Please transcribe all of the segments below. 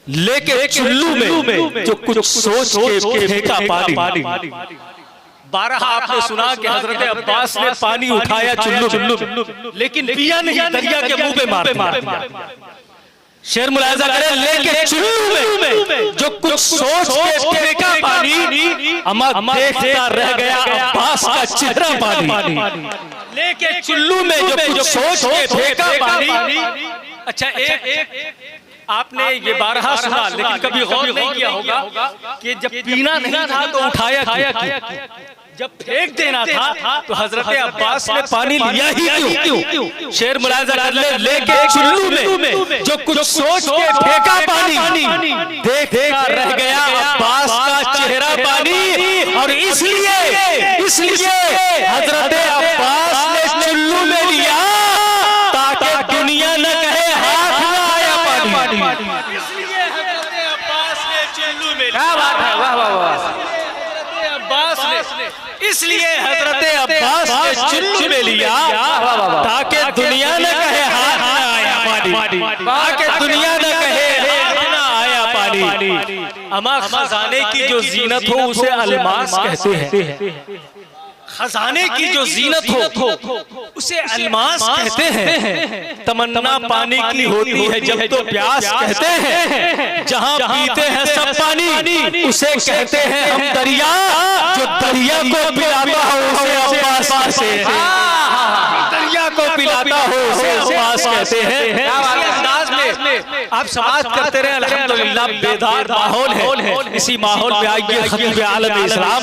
लेके चुल्लू में जो कुछ सोच के फेंका पानी। बारह आपने सुना कि हजरत अब्बास ने पानी उठाया चुल्लू, लेकिन पिया नहीं, दरिया के मुंह पे मार दिया। शेर मुलाहिजा करें, लेके चुल्लू में जो कुछ सोच के फेंका पानी, अमर देखता रह गया अब्बास का चेहरा पानी। लेके चुल्लू में जो कुछ सोच के फेंका पानी। अच्छा, एक आपने ये बारहा सुना, लेकिन कभी गौर नहीं किया होगा कि जब पीना नहीं था तो उठाया क्यों? जब फेंक देना था तो हजरत अब्बास ने पानी लिया ही क्यों? शेर मुलाहिजा कर ले, लेके चुल्लू में जो कुछ सोच के फेंका पानी, देखता रह गया अब्बास का चेहरा पानी। और इसलिए हजरत अब्बास ने चुल्लू में लिया ताकि दुनिया न कहे हाथ में आया पानी। इसलिए हजरत अब्बास ने चुल्लू में, क्या बात है, वाह वाह वाह। इसलिए हजरत अब्बास ने चुल्लू में लिया ताकि दुनिया न कहे हाथ न आया पानी, ताकि दुनिया न कहे हाथ न आया पानी। अमा खजाने की जो जीनत हो उसे अलमास कहते हैं। खजाने की जो जीनत हो उसे अलमास कहते हैं। तमन्ना पानी की होती है जब तो प्यास कहते हैं। जहां पीते हैं सब पानी उसे कहते हैं हम दरिया। जो दरिया को पिलाता हो उसे अब्बास कहते हैं। दरिया को पिलाता हो उसे अब्बास कहते हैं। अंदाज में आप समाज करते रहे, अल्हम्दुलिल्लाह बेदार माहौल है। इसी माहौल में आइए खतीब आलम इस्लाम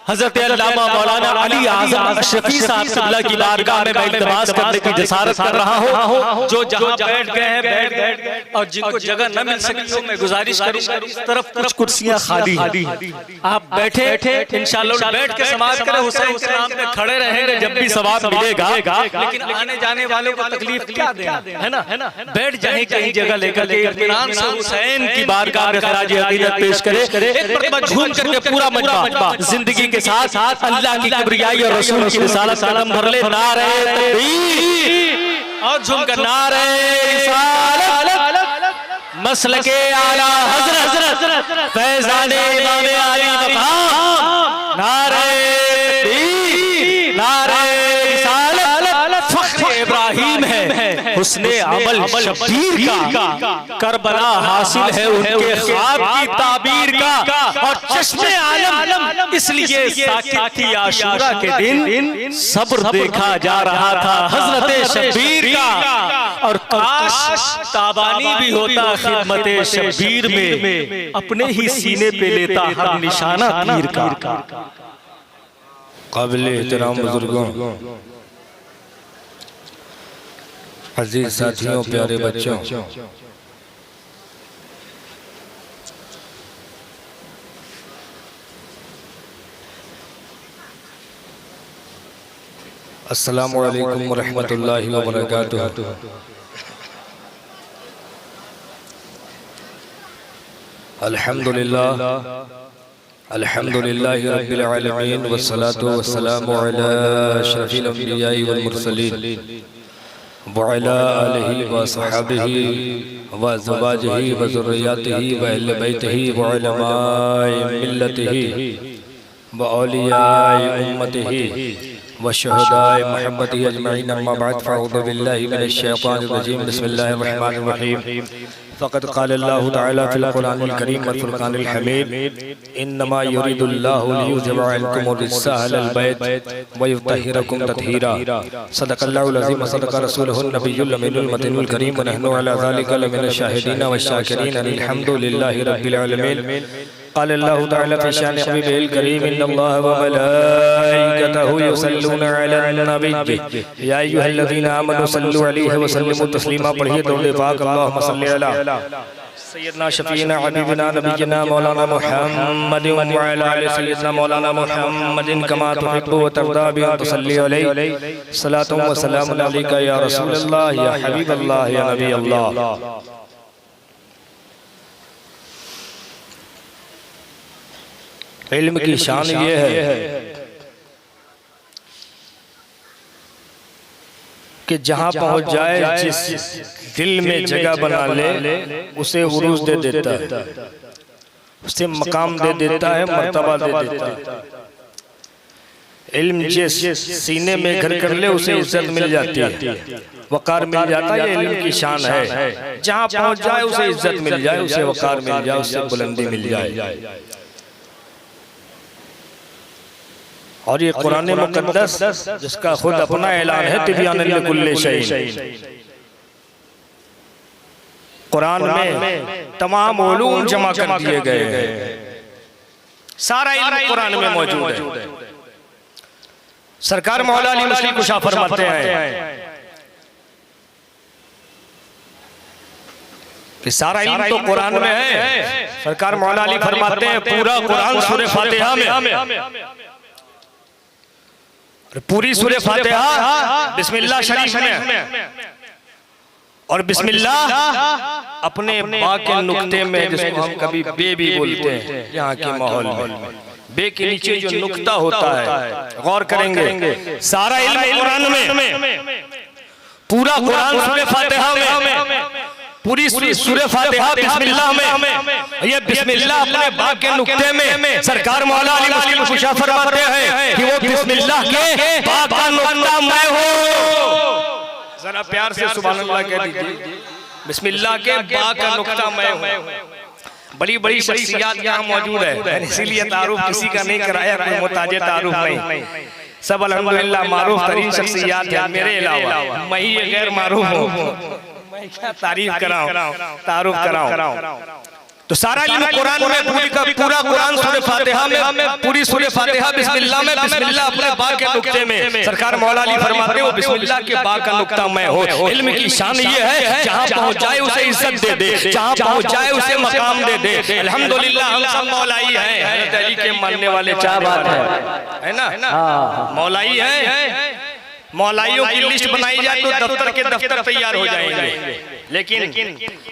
हजरत अल्लामा मौलाना अली आज़म अशरफी साहब क़िबला की बारगाह में मैं इल्तिमास करने की जसारत कर रहा हूँ। जो जहाँ बैठ गए हैं बैठ गए, और जिनको जगह न मिल सकी तो मैं गुजारिश करूँगा इस तरफ कुछ कुर्सियाँ खाली हैं, आप बैठे इंशाअल्लाह बैठ के समाज करें। हुसैन के नाम पे खड़े रहेंगे जब भी सवाब मिलेगा, लेकिन आने जाने वालों को तकलीफ क्या देना, है ना। बैठ जाए कहीं जगह लेकर के इत्मीनान से हुसैन की बारगाह में खराज अक़ीदत पेश करे। एक मरतबा झूम करके पूरा मजमा जिंदगी के साथ अल्लाह की किबरियाई और रसूल की रिसालत कदम भर ले। नारे तकबीर और झूम कर नारे रिसालत मसलके आला हज़रत फैज़ाने इमाम अली मक़ाम। नारे तकबीर नारे रिसालत फ़ख्र इब्राहीम है, हुस्ने अमल शब्बीर का, करबला हासिल है उनके ख्वाब की ताबीर का। और चश्मे आलम इसलिए साकित थी आशूरा के दिन सब्र देखा जा रहा था हजरत शब्बीर का। और काश ताबानी भी होता खिदमत शब्बीर में, अपने ही सीने पे लेता हर निशाना तीर का। काबिल एहतराम बुजुर्गों, अजीज साथियों, प्यारे बच्चों, अस्सलामु अलैकुम वरहमतुल्लाहि वबरकातुहू। अल्हम्दुलिल्लाह अल्हम्दुलिल्लाहि रब्बिल आलमीन वस्सलातु वस्सलामु अला अशरफिल अंबियाई वल मुरसलीन व अला आलिहि व सहाबिहि व अज़वाजिहि व ज़ुर्रिय्यतिहि व अहले बैतिहि व उलमाए मिल्लतिहि व औलियाए उम्मतिहि व शुहदाए मुहम्मदी अजमईन। अम्मा बाद फ़अऊज़ु बिल्लाहि मिनश शैतानिर रजीम। बिस्मिल्लाहिर रहमानिर रहीम। फ़क़द क़ाल अल्लाहु तआला फ़िल क़ुरआनिल करीम वल फ़ुरक़ानिल हमीद इन्नमा युरीदुल्लाहु लियुज़हिबा अन्कुम रिज्सा अहलल बैत व युत्तहिरकुम तत्हीरा। सदक़ल्लाहुल अज़ीम व सदक़ रसूलुहुन नबियुल अमीनुल मतीनुल करीम व नहनु अला ज़ालिका लमिनश शाहिदीन व शाकिरीन अल्हम्दुलिल्लाहि रब्बिल आलमीन। क़ाल अल्लाहु तआला फ़ी शानि हबीबिहिल करीम इन्नल्लाह व मलाइकतहु युसल्लूना अलन नबी या अय्युहल्लज़ीना आमनू सल्लु अलैहि व सल्लिमू तस्लीमा। पढ़िए दरूद पाक अल्लाहुम्मा सल्लि अला सय्यदना शफीना हबीबना नबीना मौलाना मुहम्मद व अला आलि सय्यदना मौलाना मुहम्मदिन कमा तुहिब्बु व तर्दा बि अन तुसल्ली अलैहि सलातु व सलामुन अलैका या रसूलल्लाह या हबीबल्लाह या नबी अल्लाह। इल्म की शान ये है कि जहां पहुंच जाए जिस दिल में जगह बना ले उसे उरूज दे देता है, उसे मकाम दे देता है, मर्तबा दे देता है। इल्म जिस सीने में घर कर ले उसे इज्जत मिल जाती है, वकार मिल जाता है। ये इल्म की शान है, जहां पहुंच जाए उसे इज्जत मिल जाए, उसे वकार मिल जाए, उसे बुलंदी मिल जाए। और ये कुरान मुक़द्दस जिसका खुद अपना ऐलान है तिबयान लिकुल्लि शै, कुरान में तमाम उलूम जमा कर दिए गए हैं, सारा इल्म कुरान में मौजूद है। सरकार मौला अली मसली कुशा फरमाते हैं कि सारा इल्म तो कुरान में है। सरकार मौला अली फरमाते हैं पूरा कुरान सूरह फातिहा में, पूरी सूरह फातिहा बिस्मिल्लाह शरीफ में, और बिस्मिल्लाह अपने बा के नुक्ते में, जिसको हम कभी बे भी बोलते हैं यहाँ के माहौल में, बे के नीचे जो नुक्ता होता है, गौर करेंगे सारा इल्म कुरान में, पूरा कुरान सूरह फातिहा में, पूरी सूरह फातिहा बिस्मिल्लाह में। ये बिस्मिल्लाह अपने बा के नुक्ते में सरकार मौला अली मसली कुशा फरमाते हैं कि वो बिस्मिल्लाह के बा का नुक्ता मैं हूँ। जरा प्यार से सुभान अल्लाह कह दीजिए, बिस्मिल्लाह के बा का नुक्ता मैं हूँ। बड़ी बड़ी शख्सियत यहाँ मौजूद है, इसीलिए तारुफ किसी का नहीं कराया, कोई मुताजे तारुफ नहीं, सब अल्हम्दुलिल्लाह मारूफ तरीन शख्सियत है। मेरे अलावा मैं ही गैर मारूफ हूँ, मैं क्या तारीफ कराऊं, तारुफ कराऊं। तो सारा इल्म कुरान में, पूरा कुरान सूरह फातिहा में, पूरी सूरह फातिहा बिस्मिल्लाह में, बिस्मिल्लाह अपने बा के नुक्ते में। सरकार मौला अली फरमाते हैं वो बिस्मिल्लाह के बा का नुक्ता मैं हूँ। इल्म की शान ये है जहाँ पहुँच जाए उसे इज्जत दे दे, जहाँ पहुँच जाए उसे मकाम दे दे। अल्हम्दुलिल्लाह हम सब मौलाई हैं, हज़रत अली के मानने वाले। क्या बात है ना, मौलाई है। मौलाइयों की लिस्ट बनाई जाए तो दफ्तर के दफ्तर तैयार हो जाएंगे, लेकिन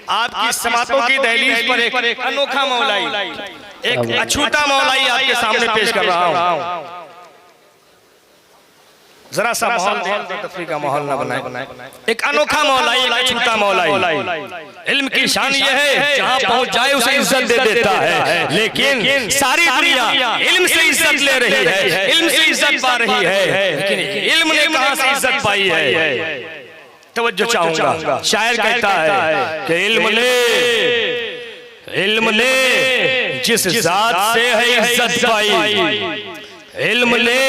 आपकी समातों की दहलीज पर एक अनोखा मौलाई, एक अछूता मौलाई आपके सामने पेश कर रहा हूँ। जरा सा माहौल तफरीह का माहौल ना बनाए। एक अनोखा मौलाई, एक अछूता मौलाई। इल्म की शान ये है जहाँ पहुँच जाए उसे इज्जत दे देता है, लेकिन सारी दुनिया इल्म से इज्जत ले रही है, इल्म से इज्जत पा रही है, लेकिन इल्म ने कहाँ से इज्जत पाई है? तवज्जो चाहूंगा। शायर कहता है कि इल्म ने जिस जात से है इज्जत पाई, इल्म ने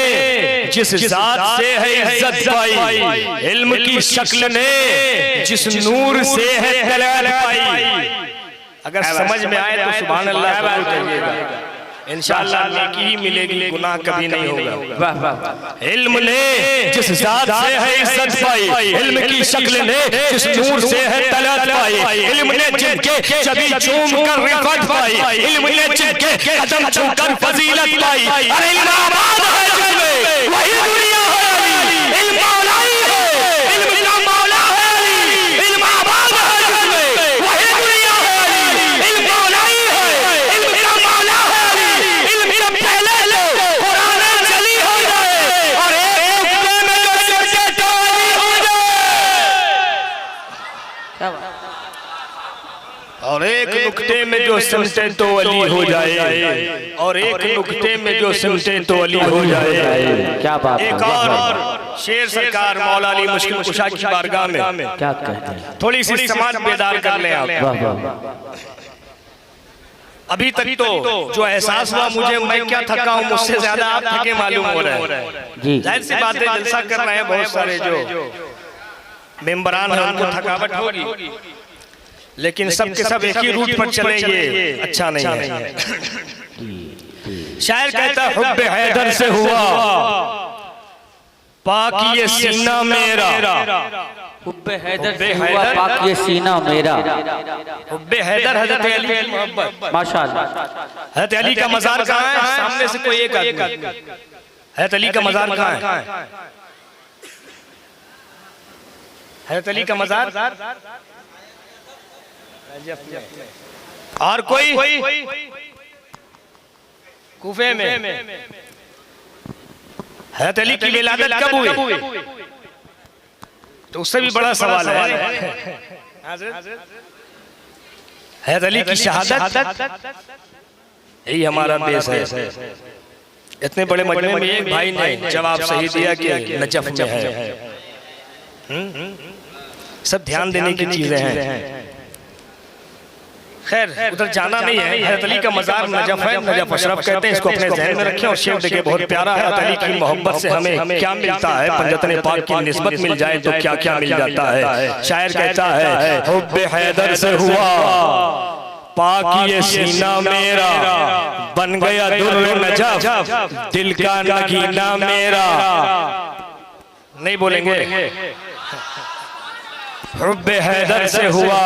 जिस जात से है इज्जत पाई, इल्म की शक्ल ने जिस नूर से है तलत पाई। अगर समझ में आए तो सुभान अल्लाह जरूर कहिएगा, इंशाअल्लाह नेकी ही मिलेगी, गुनाह कभी नहीं होगा। इल्म ने जिस जात से है इज्जत पाई, इल्म की शक्ल ने जिस नूर से है तलत पाई, इल्म ने जिनके चबी चूम कर रिफत पाई, इल्म ने जिनके कदम छू कर फजीलत पाई। अरे इल्म आबाद है जग में, वही दुनिया है अली। इल्म मौलाई है, इल्म का मौला है अली। इल्म आबाद है जग में, वही दुनिया है अली। इल्म मौलाई है, इल्म का मौला है अली। इल्म से पहले लो कुरान जली हो जाए, और एक नुक्ते में जो सिर से टोली हो जाए, और एक नुक्ते में जो सिमटे तो अली हो जाए, और एक नुक्ते में जो सिमटे तो अली हो जाए। क्या बात। एक और शेर सरकार मौला अली मुश्किल कुशा की बारगाह में क्या कहते हैं, थोड़ी सी समाज बेदार कर लें आप। अभी तक तो जो एहसास हुआ मुझे, मैं क्या थका हूँ, मुझसे ज्यादा आप थके मालूम हो रहे हैं। जाहिर सी बात है, जलसा कर रहे हैं बहुत सारे जो मेंबरान हैं, उनको थकावट होगी, लेकिन सब के सब एक ही रूट पर चले, ये अच्छा नहीं है। शायर कहता है हुब्बे हैदर से हुआ पाक ये सीना मेरा, हुब्बे हैदर से हुआ पाक ये सीना मेरा। हुब्बे हैदर हज़रत अली की मोहब्बत, माशाअल्लाह। हज़रत अली का मज़ार कहाँ है? सामने से कोई एक आदमी, हज़रत अली का मज़ार कहाँ है? हज़रत अली का मज़ार और कोई कूफे में। हज़रत अली की विलादत कब हुई? तो उससे भी बड़ा सवाल है हैदर अली की शहादत, यही हमारा देश है। इतने बड़े मजमे में एक भाई ने जवाब सही दिया कि नजफ में है। सब ध्यान देने की चीजें हैं। खैर उधर जाना नहीं है। हज़रत अली का मज़ार नजफ है, नजफ अशरफ कहते हैं, इसको अपने ज़हन में रखें। और शेर देखिए बहुत प्यारा है, हज़रत अली की मोहब्बत से हमें क्या मिलता है, पंजतन पाक की निस्बत मिल जाए तो क्या क्या मिल जाता है। शायर कहता है हुब्बे हैदर से हुआ पाक ये सीना मेरा, बन गया दुर्र नजफ दिल का नगीना मेरा। नहीं बोलेंगे हुब्बे हैदर से हुआ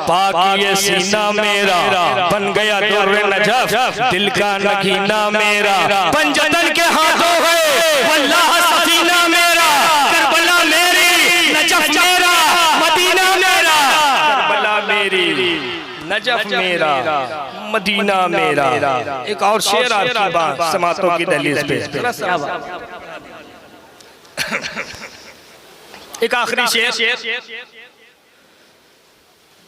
पाक ये सीना मेरा, बन गया दुर्र नजफ दिल का नगीना मेरा। पंजतन के हाथों है वल्लाह सफीना मेरा, करबला मेरी नजफ मेरा, मदीना मेरा। करबला मेरी नजफ मेरा, मदीना मेरा। एक और शेर आपकी बात समातों की दहलीज पे। एक आखिरी शेर।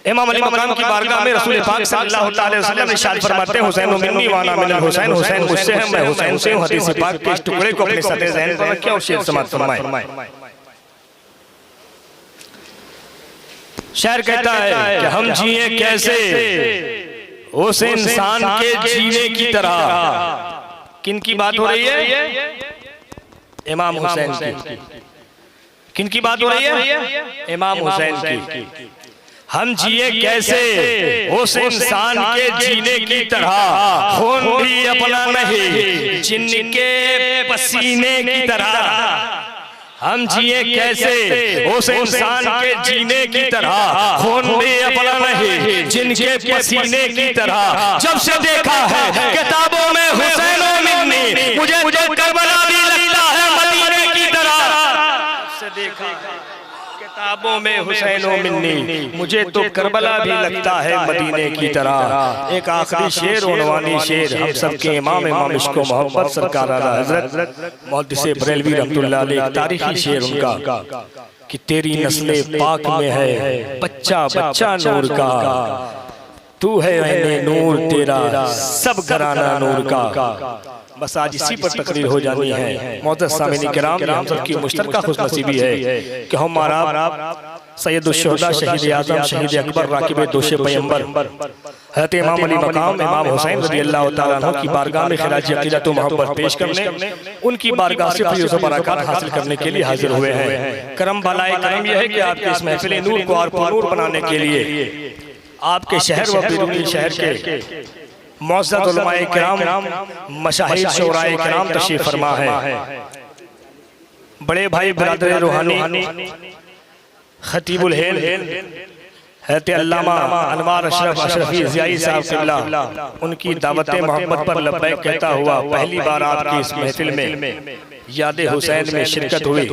इमाम अली मकाम की बारगाह में रसूल पाक सल्लल्लाहु अलैहि वसल्लम इरशाद फरमाते हैं हुसैन मिन्नी व अना मिनल हुसैन, हुसैन मुझसे है मैं हुसैन से हूं। हदीस पाक के इस टुकड़े को अपने सदे ज़हन पर रखें और शेर समात फरमाएं। शायर कहता है कि हम जिए कैसे उस इंसान के जीने की तरह। किन की बात हो रही है? इमाम हुसैन की। किन की बात हो रही है? इमाम हुसैन की। हम जिए कैसे उस इंसान के जीने की तरह, खून भी अपना नहीं जिनके पसीने की तरह। हम जिए कैसे उस इंसान के जीने की तरह, खून भी अपना नहीं जिनके पसीने की तरह। जब से देखा है किताबों में हुसैन मिन्नी, मुझे करबला भी लगता है मदीने की तरह। से देखा किताबों में हुसैन मिन्नी, मुझे तो करबला भी लगता है मदीने की तरह। एक आखिरी शेर उन्वानी शेर हम सबके इमाम इमाम इश्क व मोहब्बत सरकार आला हजरत मुहद्दिस बरेलवी रहमतुल्लाह अलैह, तारीखी शेर उनका कि तेरी नस्ले पाक में है बच्चा बच्चा नूर का, तू है ऐने नूर तेरा सब घराना नूर का। बस आज इसी पर तकरीर हो जानी है। मोअज़्ज़ज़ सामिनी किराम, हम सबकी मुश्तरका खुशनसीबी है कि हमारा सैयदुल शुहदा शहीद आज़म शहीद अकबर राकिब दोशे पैगंबर हज़रत इमाम अली मकाम इमाम हुसैन रज़ियल्लाहु तआला अन्हु की बारगाह में खिराज अक़ीदत व मोहब्बत पेश करने, उनकी बारगाह से फैज़ व बरक़ात हासिल करने के लिए हाजिर हुए हैं। करम भलाए करम यह है कि आपके इस महफ़िल नूर को और पुरनूर बनाने के लिए आपके शहर व बैरूनी शहर के मुअज़्ज़ज़ उलमाए किराम, मशाहिद शोराए किराम तशरीफ़ फरमा है। बड़े भाई बिरादर रूहानी खतीबुल हिंद हज़रत अल्लामा अनवार अशरफ अशरफी ज़ियाई साहब क़िबला, उनकी दावत मोहब्बत पर लब्बैक कहता हुआ पहली बार आपकी इस महफिल में याद हुसैन में शिरकत हुई।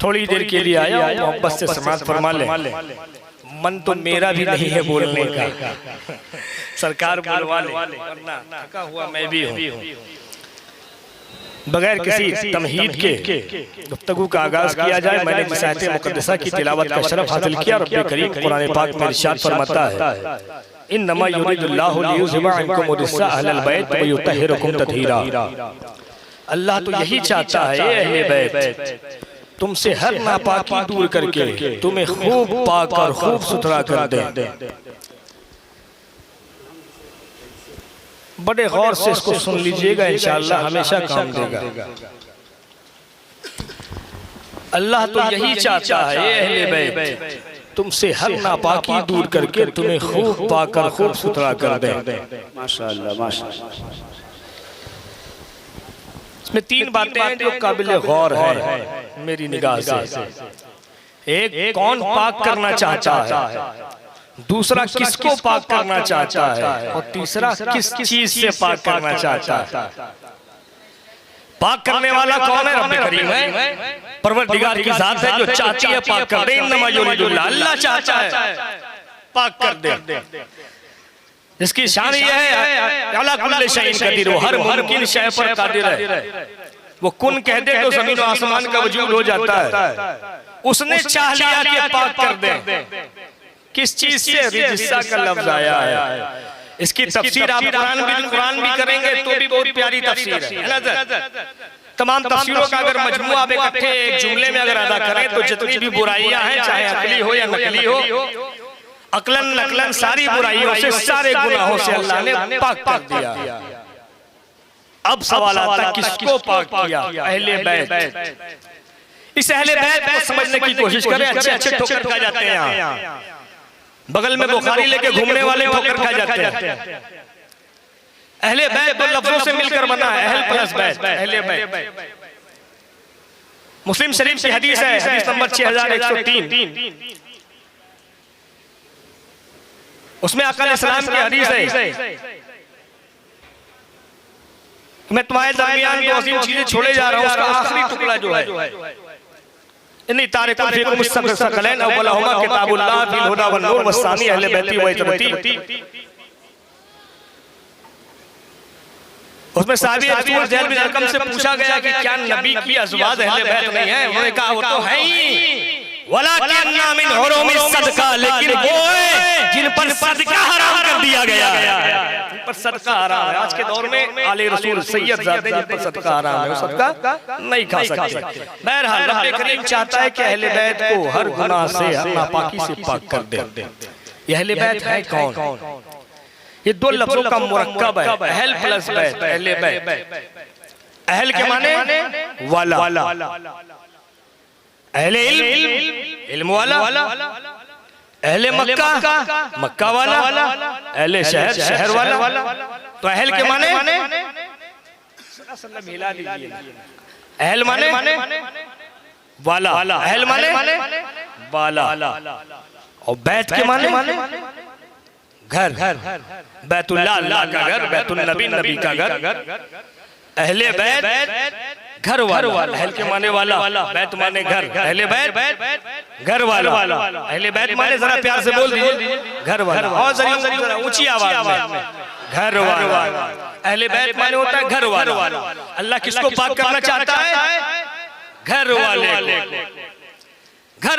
थोड़ी देर के लिए आया, मोहब्बत से समाअत फरमा ले। मन तो मेरा भी नहीं है बोलने का, सरकार बुलवा ले, वरना थका हुआ मैं भी हूँ। बगैर किसी तमहीद के गुफ्तगू का आगाज किया जाए। मैंने मसाइल मुक़द्दसा की तिलावत का शरफ हासिल किया। रब्बे करीम कुरान पाक में इरशाद फरमाता है इन्नमा युरिदुल्लाहु लियुज़हिबा अन्कुम रिज्सा अहलल बैत व युतहिरकुम तत्हीरा। अल्लाह तो यही चाहता है अहले बैत तुमसे हर नापाकी दूर करके तुम्हें खूब पाक और खूब सुथरा कर दे। बड़े गौर से इसको सुन लीजिएगा, इंशाअल्लाह हमेशा काम देगा। अल्लाह तो यही चाहता है अहले बैत तुमसे हर नापाकी दूर करके तुम्हें खूब पाक और खूब सुथरा कर दे। माशाअल्लाह माशाअल्लाह। इसमें तीन बातें हैं जो काबिल गौर है मेरी निगाह से। एक, कौन पाक करना चाहता है, दूसरा किसको पाक करना चाहता है, और तीसरा किस चीज से पाक करना चाहता है। पाक करने वाला कौन है? रब्बे करीम है, परवरदिगार की जात है जो चाहती है पाक कर दे। इन्नमा युरिदुल्लाह, अल्लाह चाहता है पाक कर दे। इसकी शान यह है अला कुल्ली शैइन कदीर, हर मुमकिन शय पर कादिर है। वो कुन कह दे तो जमीन और आसमान का वजूद हो जाता है। उसने चाह लिया कि पाक कर दे। किस चीज से? रिजिस्सा का लफ्ज आया है। इसकी तफसीर आप कुरान भी करेंगे तो भी बहुत प्यारी तफसीर है। तमाम तफसीरों का अगर मजमुआ आप इकट्ठे एक जुमले में अगर अदा करें तो जितनी भी बुराइयां हैं, चाहे अकली हो या नकली हो, अकलन नकलन सारी बुराइयों से, सारे गुनाहों से अल्लाह ने पाक कर दिया। अब सवाल आता है किसको पाक किया? अहले बैत। इस अहले बैत को समझने की कोशिश करें। अच्छे अच्छे ठोकर खा जाते हैं यहाँ, बगल में बुखारी लेके घूमने वाले ठोकर खा जाते हैं। अहले बैत दो लफ्जों से मिलकर बना है, अहल प्लस बैत, अहले बैत। मुस्लिम शरीफ की हदीस है, हदीस नंबर 6103। उसमें आका अलैहिस्सलाम की हदीस है, मैं तुम्हारे दरमियान दो अजीम चीजें छोड़े जा रहा हूं, उसका आखिरी टुकड़ा जो है, इन्नी तारिकुल फीकुम मुस्तक़िलन अव्वलहुमा किताबुल्लाह फिल हुदा वन नूर वस्सानी अहले बैती व इतरती। उसमें साहबी रसूल ज़ैद बिन अरकम से पूछा गया कि क्या नबी की अज़वाज अहले बैत नहीं है? उन्होंने कहा वो तो है ही, वलाकिन्ना मिन हुरूमिस सदका, लेकिन वो है जिन पर सदका हराम कर दिया गया है, जिन पर सदका हराम है। आज के दौर में आले रसूल सैयद ज़ादे जिन पर सदका हराम है, वो सदका नहीं खा सकते। बहरहाल रब्बे करीम चाहता है कि अहले बैत को हर गुनाह से, हर नापाकी से पाक कर दे। ये अहले बैत है कौन? ये दो लफ्जों का मुरक्कब है, अहल प्लस बैत, अहले बैत। अहल के माने वाला, अहले इल्म वाला, अहले मक्का मक्का वाला, अहले शहर शहर वाला। तो अहल के माने अहल माने वाला, अहल माने वाला, और बैत के माने घर, बैतुल्लाह अल्लाह का घर, बैतुल नबी नबी का घर। अहले बैत घर वाला, अहल के माने वाला, बैत माने घर, अहले बैत घर वाला, अहले बैत माने जरा प्यार से बोल दीजिए घर वाला, और जरा ऊंची आवाज में घर वाला। अहले बैत माने होता है घर वाला। अल्लाह किसको पाक करना चाहता है? घर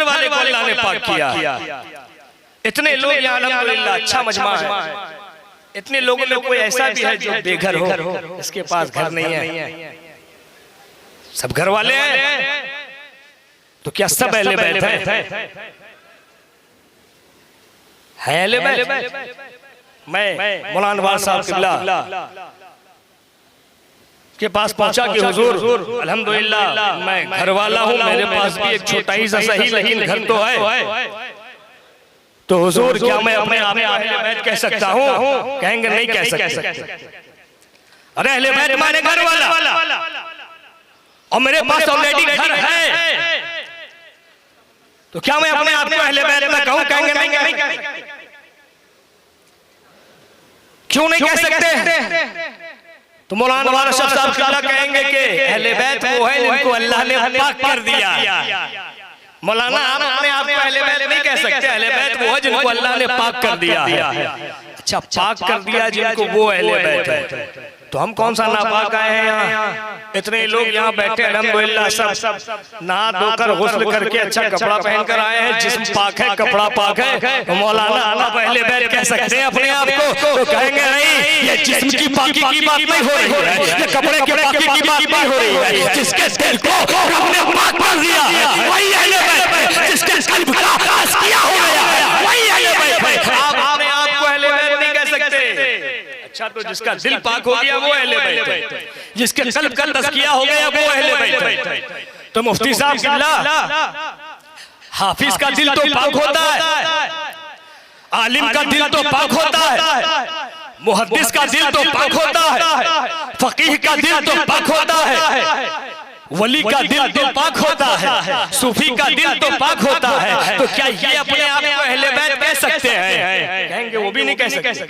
वाले को अल्लाह ने पाक किया। इतने लोग यहाँ अल्हम्दुलिल्लाह अच्छा मजमा है, इतने लोगों में कोई ऐसा भी है जो बेघर हो, इसके पास घर नहीं है, सब घर वाले हैं। तो क्या सब अहले बैत हैं? अहले बैत? मैं मौलाना अनवार साहब किबला के पास पहुंचा कि हुजूर अल्हम्दुलिल्लाह मैं घर वाला हूँ, मेरे पास भी एक छोटा ही सा सही लेकिन घर तो है। तो हुजूर क्या मैं अपने आप में अहले बैत कह सकता हूँ? कहेंगे नहीं कह सकते। अरे अहले बैत माने घर वाला, और मेरे पास ऑलरेडी घर है, तो क्या मैं अपने आप को अहले बैत में कहूँ? कहेंगे नहीं। क्यों नहीं कह सकते? तो मौलाना अनवार साहब कहेंगे कि अहले बैत वो है जिनको अल्लाह ने पाक कर दिया। मौलाना आप अपने आप को अहले बैत नहीं कह सकते, अहले बैत वो है जिनको अल्लाह ने पाक कर दिया है। अच्छा, पाक कर दिया जिनको, वो अहले बैत है। तो हम कौन सा नापाक आए हैं यहाँ? इतने लोग यहाँ बैठे अल्हम्दुलिल्लाह सब नहा धोकर गुस्ल करके अच्छा कपड़ा पहनकर आए हैं, जिस्म पाक है, कपड़ा पाक है। तो मौलाना आप अहले बैत कह सकते हैं अपने आप को? तो कहेंगे नहीं, ये जिस्म की पाकी की बात नहीं हो रही है, ये कपड़े के पाकी की बात नहीं हो रही है। जिसके दिल को रब ने पाक कर दिया है वही अहले बैत है, जिसके कल्ब का तज़किया हो गया है वही अहले बैत है। आप अपने आप को अहले बैत नहीं कह सकते। अच्छा, तो जिसका दिल पाक हो गया वो अहले बैत है, जिसके कल्ब का तज़किया हो गया वो अहले बैत है। तो मुफ्ती साहब किबला, हाफिज का दिल तो पाक होता है, आलिम का दिल तो पाक होता है, मुहद्दिस का दिल तो पाक होता है, फकीह का दिल तो पाक होता है, वली का दिल तो पाक होता है, सूफी का दिल तो पाक होता है। तो क्या ये अपने आप को अहले बैत कह सकते हैं? कहेंगे वो भी नहीं कह सकते।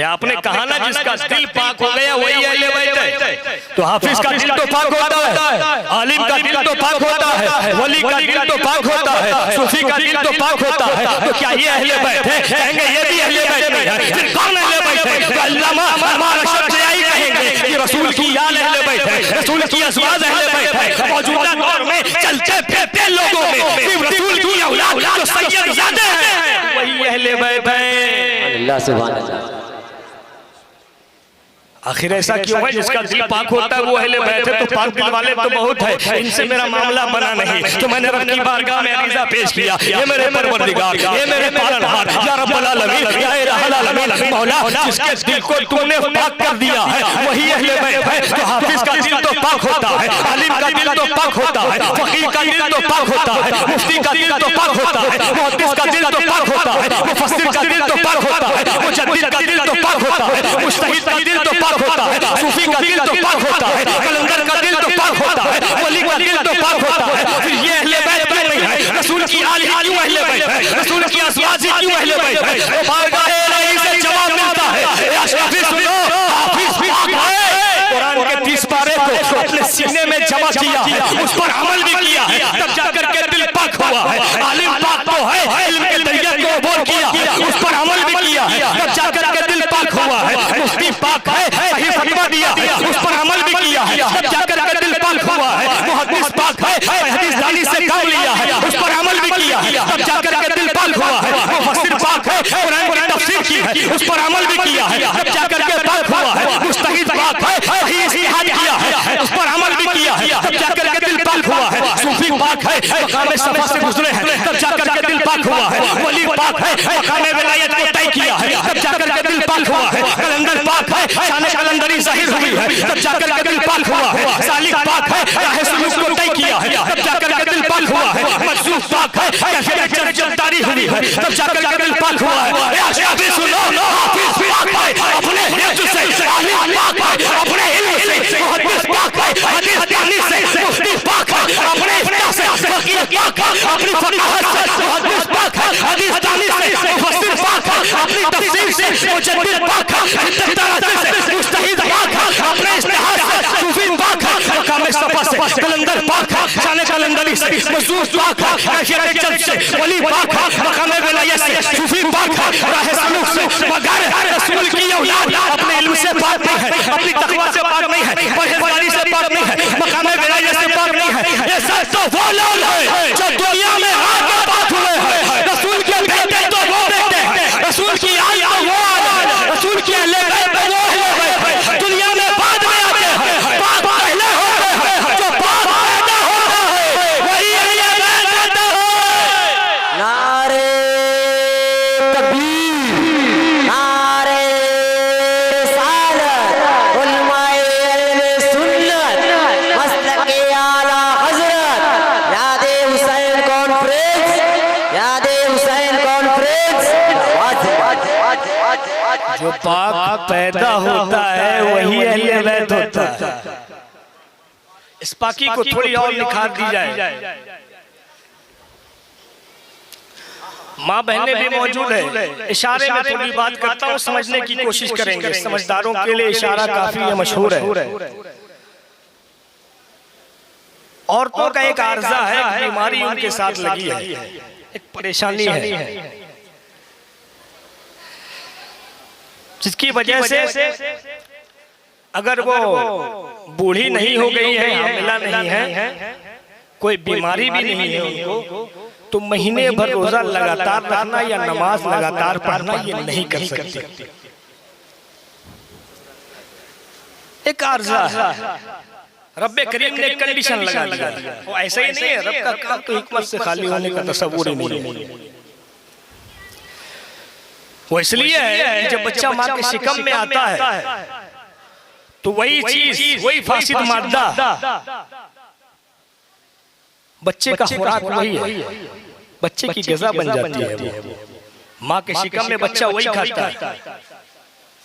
आपने कहा ना जिसका दिल पाक हो गया वही अहले बैत है। तो हाफिज का दिल तो पाक होता है, आलिम का दिल तो पाक होता है, वली का दिल तो पाक होता है, सूफी का दिल तो पाक होता है। तो क्या ये अहले बैत है? कहेंगे ये भी अहले बैत है। फिर कौन अहले बैत है? अल्लामा हमारा शब्द यही कहेंगे, ये रसूल की आल अहले बैत है, रसूल की अज़वाज अहले बैत है। मौजूदा दौर में चलते फिरते लोगों में सिर्फ रसूल की औलाद जो सैयदजादे हैं वही अहले बैत है। अल्लाह सुभान अल्लाह। आखिर ऐसा क्यों है? जिसका दिल पाक होता है वो अहले बैत है। तो पाक दिल वाले तो बहुत है, इनसे मेरा मामला बना नहीं। तो मैंने रब की बारगाह में अरीज़ा पेश किया, ये मेरे परवरदिगार, ये मेरे पालनहार, या रब्बुल आलमीन, या इलाहुल आलमीन, मौला जिसके दिल को तूने पाक कर दिया है वही अहले बैत है। तो हाफिज का दिल तो पाक होता है, आलिम का दिल तो पाक होता है, फकीह का दिल तो पाक होता है, मुफ्ती का दिल तो पाक होता है, मुहद्दिस का दिल तो पाक होता है, मुफस्सिर का दिल तो पाक होता है, मुजद्दिद का दिल तो पाक होता है, मुज्तहिद का दिल तो पाक होता है, सूफी का दिल तो पाक होता है, कलंदर का दिल तो पाक होता है, वली का दिल तो पाक होता है। फिर ये अहले बैत क्यों नहीं है? रसूल की आल क्यों अहले बैत है? रसूल की अज़वाज क्यों अहले बैत है? वो बारगाह इलाही से जवाब मिलता है, या शाफी सुनो, हाफिज पाक है। कुरान के 30 पारे को अपने सीने में जमा किया है, उस पर अमल भी किया है, तब जाकर के दिल पाक हुआ है। आलिम पाक तो है, इल्म के दरिया को बोल किया, उस पर अमल भी किया है, तब जाकर के दिल पाक हुआ है। मुफ्ती पाक है, सही फतवा दिया, उस पर अमल भी किया है, तब जाकर के दिल पाक हुआ है। मुहद्दिस पाक है, हदीस दानी से काम लिया है, उस पर अमल भी किया है, तब जाकर के दिल पाक हुआ है। मुफस्सिर पाक है, कुरान की तफसीर की है, उस पर अमल भी किया है, तब जाकर के पाक हुआ है। मुज्तहिद पाक है, सही इज्तिहाद किया है, उस पर अमल भी किया है, तब जाकर के दिल पाक हुआ है। सूफी पाक है, मकाम सफा से गुजरे हैं, तब जाकर के दिल पाक हुआ है। वली पाक है, मकाम विलायत को तय किया है, तब जाकर के दिल पाक हुआ है। कलंदर पाक है, शान कलंदरी जाहिर हुई है, तब जाकर के दिल पाक हुआ है। सालिक पाक है, राह सुलूक को तय किया है, तब जाकर के दिल पाक हुआ है। मजसूफ पाक है, कैफियत जरदारी हुई है, तब जाकर के दिल पाक हुआ है। या शाफी सुनो, हाफिज पाक है, अपने हिफ्ज़ से, आलिम पाक है, अपने इल्म से, मुहद्दिस पाक है, हदीस दानी से, मुफ्ती पाक है, अपने इफ्ता से, फकीह पाक है, अपनी फक़ाहत से, मुहद्दिस पाक है, हदीस दानी से, मुफस्सिर पाक है, अपनी तफसीर से, मुजद्दिद पाक है, से, मुज्तहिद पाक है, अपने इज्तिहाद से, सूफी पाक है, मकाम सफा से, कलंदर पाक है, शान कलंदरी से, मजसूफ पाक है, कैफियत जल्द से, वली पाक है, मकाम विलायत से, सूफी पाक है, राह सुलूक से, मगर रसूल की औलाद अपने इल्म से पाक नहीं है, अपनी तक़वा से पाक नहीं है, परहेज़गारी से पाक नहीं है, मकाम विलायत से पाक नहीं है। ये सब तो वो लोग हैं जो दुनिया में आगे पाक हुए हैं। रसूल के बेटे तो वो बेटे हैं, रसूल की आल तो वो आल है, रसूल की अहले बैत तो वो अहले बैत है। दुनिया में बाद में आते हैं, पाक पहले होते हैं, जो पाक पैदा होता है वही अहले बैत होता है। नारे तकबीर, नारे रिसालत, उलमाए अहले सुन्नत, मसलके आला हज़रत, यादे हुसैन कॉन्फ्रेंस, यादे हुसैन कॉन्फ्रेंस। जो पाक पैदा होता है वही अहले बैत होता है। इस पाकी को थोड़ी और निखार दी जाए। माँ बहनें भी मौजूद है, इशारे में थोड़ी बात करता हूँ, समझने की कोशिश करेंगे। समझदारों के लिए इशारा काफी है, मशहूर है। औरतों का एक आर्जा है, एक बीमारी उनके साथ लगी है, एक परेशानी है, जिसकी वजह से अगर वो बूढ़ी नहीं हो गई है, हामिला नहीं है, कोई बीमारी भी नहीं है उनको, तो महीने भर रोजा लगातार रखना या नमाज लगातार पढ़ना ये नहीं कर सकती। एक आर्जा है, रब्बे करीम ने कंडीशन लगा दिया। वो ऐसा ही नहीं है, रब का काम तो हिकमत से खाली होने का तसव्वुर ही नहीं है। वो इसलिए है कि जब बच्चा माँ के शिकम में आता है तो वही चीज, वही फासिद मादा बच्चे का खुराक वही है, बच्चे की ग़िज़ा बन जाती है। माँ के शिकम में बच्चा वही खाता है,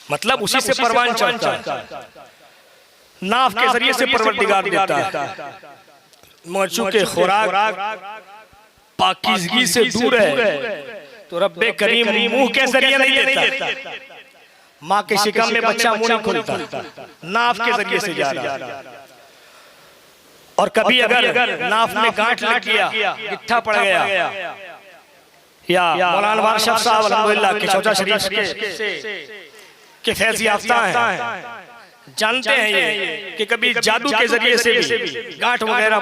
मतलब उसी से परवान चढ़ता है, नाफ के जरिए से परवरदिगार देता है। मौजू के खुराक पाकीज़गी से दूर है तो रब्बे करीम मुंह के जरिए नहीं देता। माँ के शिकम में बच्चा मुंह नहीं खोलता, नाफ के जरिए से जा रहा। और कभी अगर नाफ में गांठ लग गया, गिट्ठा पड़ गया, या मौलाना वारशफ साहब अल्हम्दुलिल्लाह के चौचा शरीफ के फैज़ याफ्ता हैं, जानते हैं ये कि कभी जादू के जरिए से भी गांठ वगैरह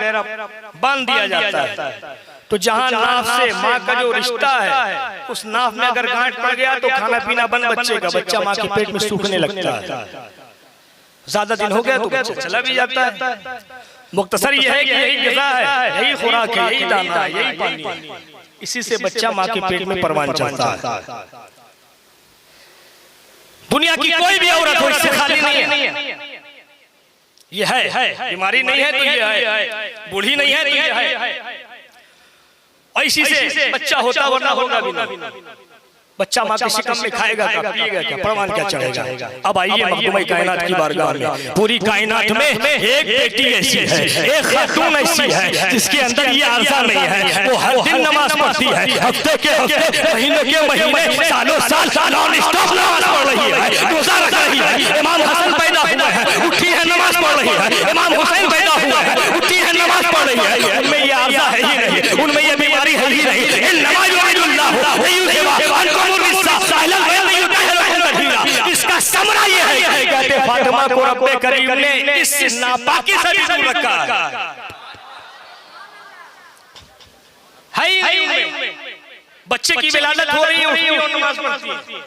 बांध दिया जाता है। तो जहां नाफ से माँ का जो रिश्ता है, उस नाफ में अगर गांठ पड़ गया तो खाना पीना बंद बच्चे का, बच्चा माँ के पेट में सूखने लगता है। ज्यादा दिन हो गया तो बच्चा चला भी जाता है। मुख्तसर ये है कि यही ग़िज़ा है, यही खुराक है, यही दाना है, यही पानी है। इसी से बच्चा माँ के पेट में परवान चढ़ता है। दुनिया की कोई भी औरत हो इससे खाली नहीं है। ये है, बीमारी नहीं है तो ये है, बूढ़ी नहीं है तो ये है। और इसी से बच्चा होता वरना होगा भी नहीं। बच्चा माँ के शिकम में खाएगा क्या, पिएगा क्या, परवान क्या चढ़ेगा। अब आइए मखदूम कायनात की बारगाह में। पूरी कायनात में एक बेटी ऐसी है, एक खातून ऐसी है जिसके अंदर ये आरज़ा नहीं है। वो हर दिन नमाज पढ़ती है, हफ्ते के हफ्ते, महीने के महीने, सालों साल नॉन स्टॉप नमाज पढ़ रही है, रोजा रख रही है। इमाम हसन पैदा हुआ है, उठी है नमाज पढ़ रही है। इमाम हुसैन पैदा हुआ है, उठी है नमाज पढ़ रही है। उनमें ये आरज़ा है ही नहीं, उनमें ये बीमारी है ही नहीं। इसका समरा ये है, कहते फातिमा को रब्बे करीम ने इस नापाकी से दूर रखा है। बच्चे की विलादत हो रही है, नमाज पढ़ती है।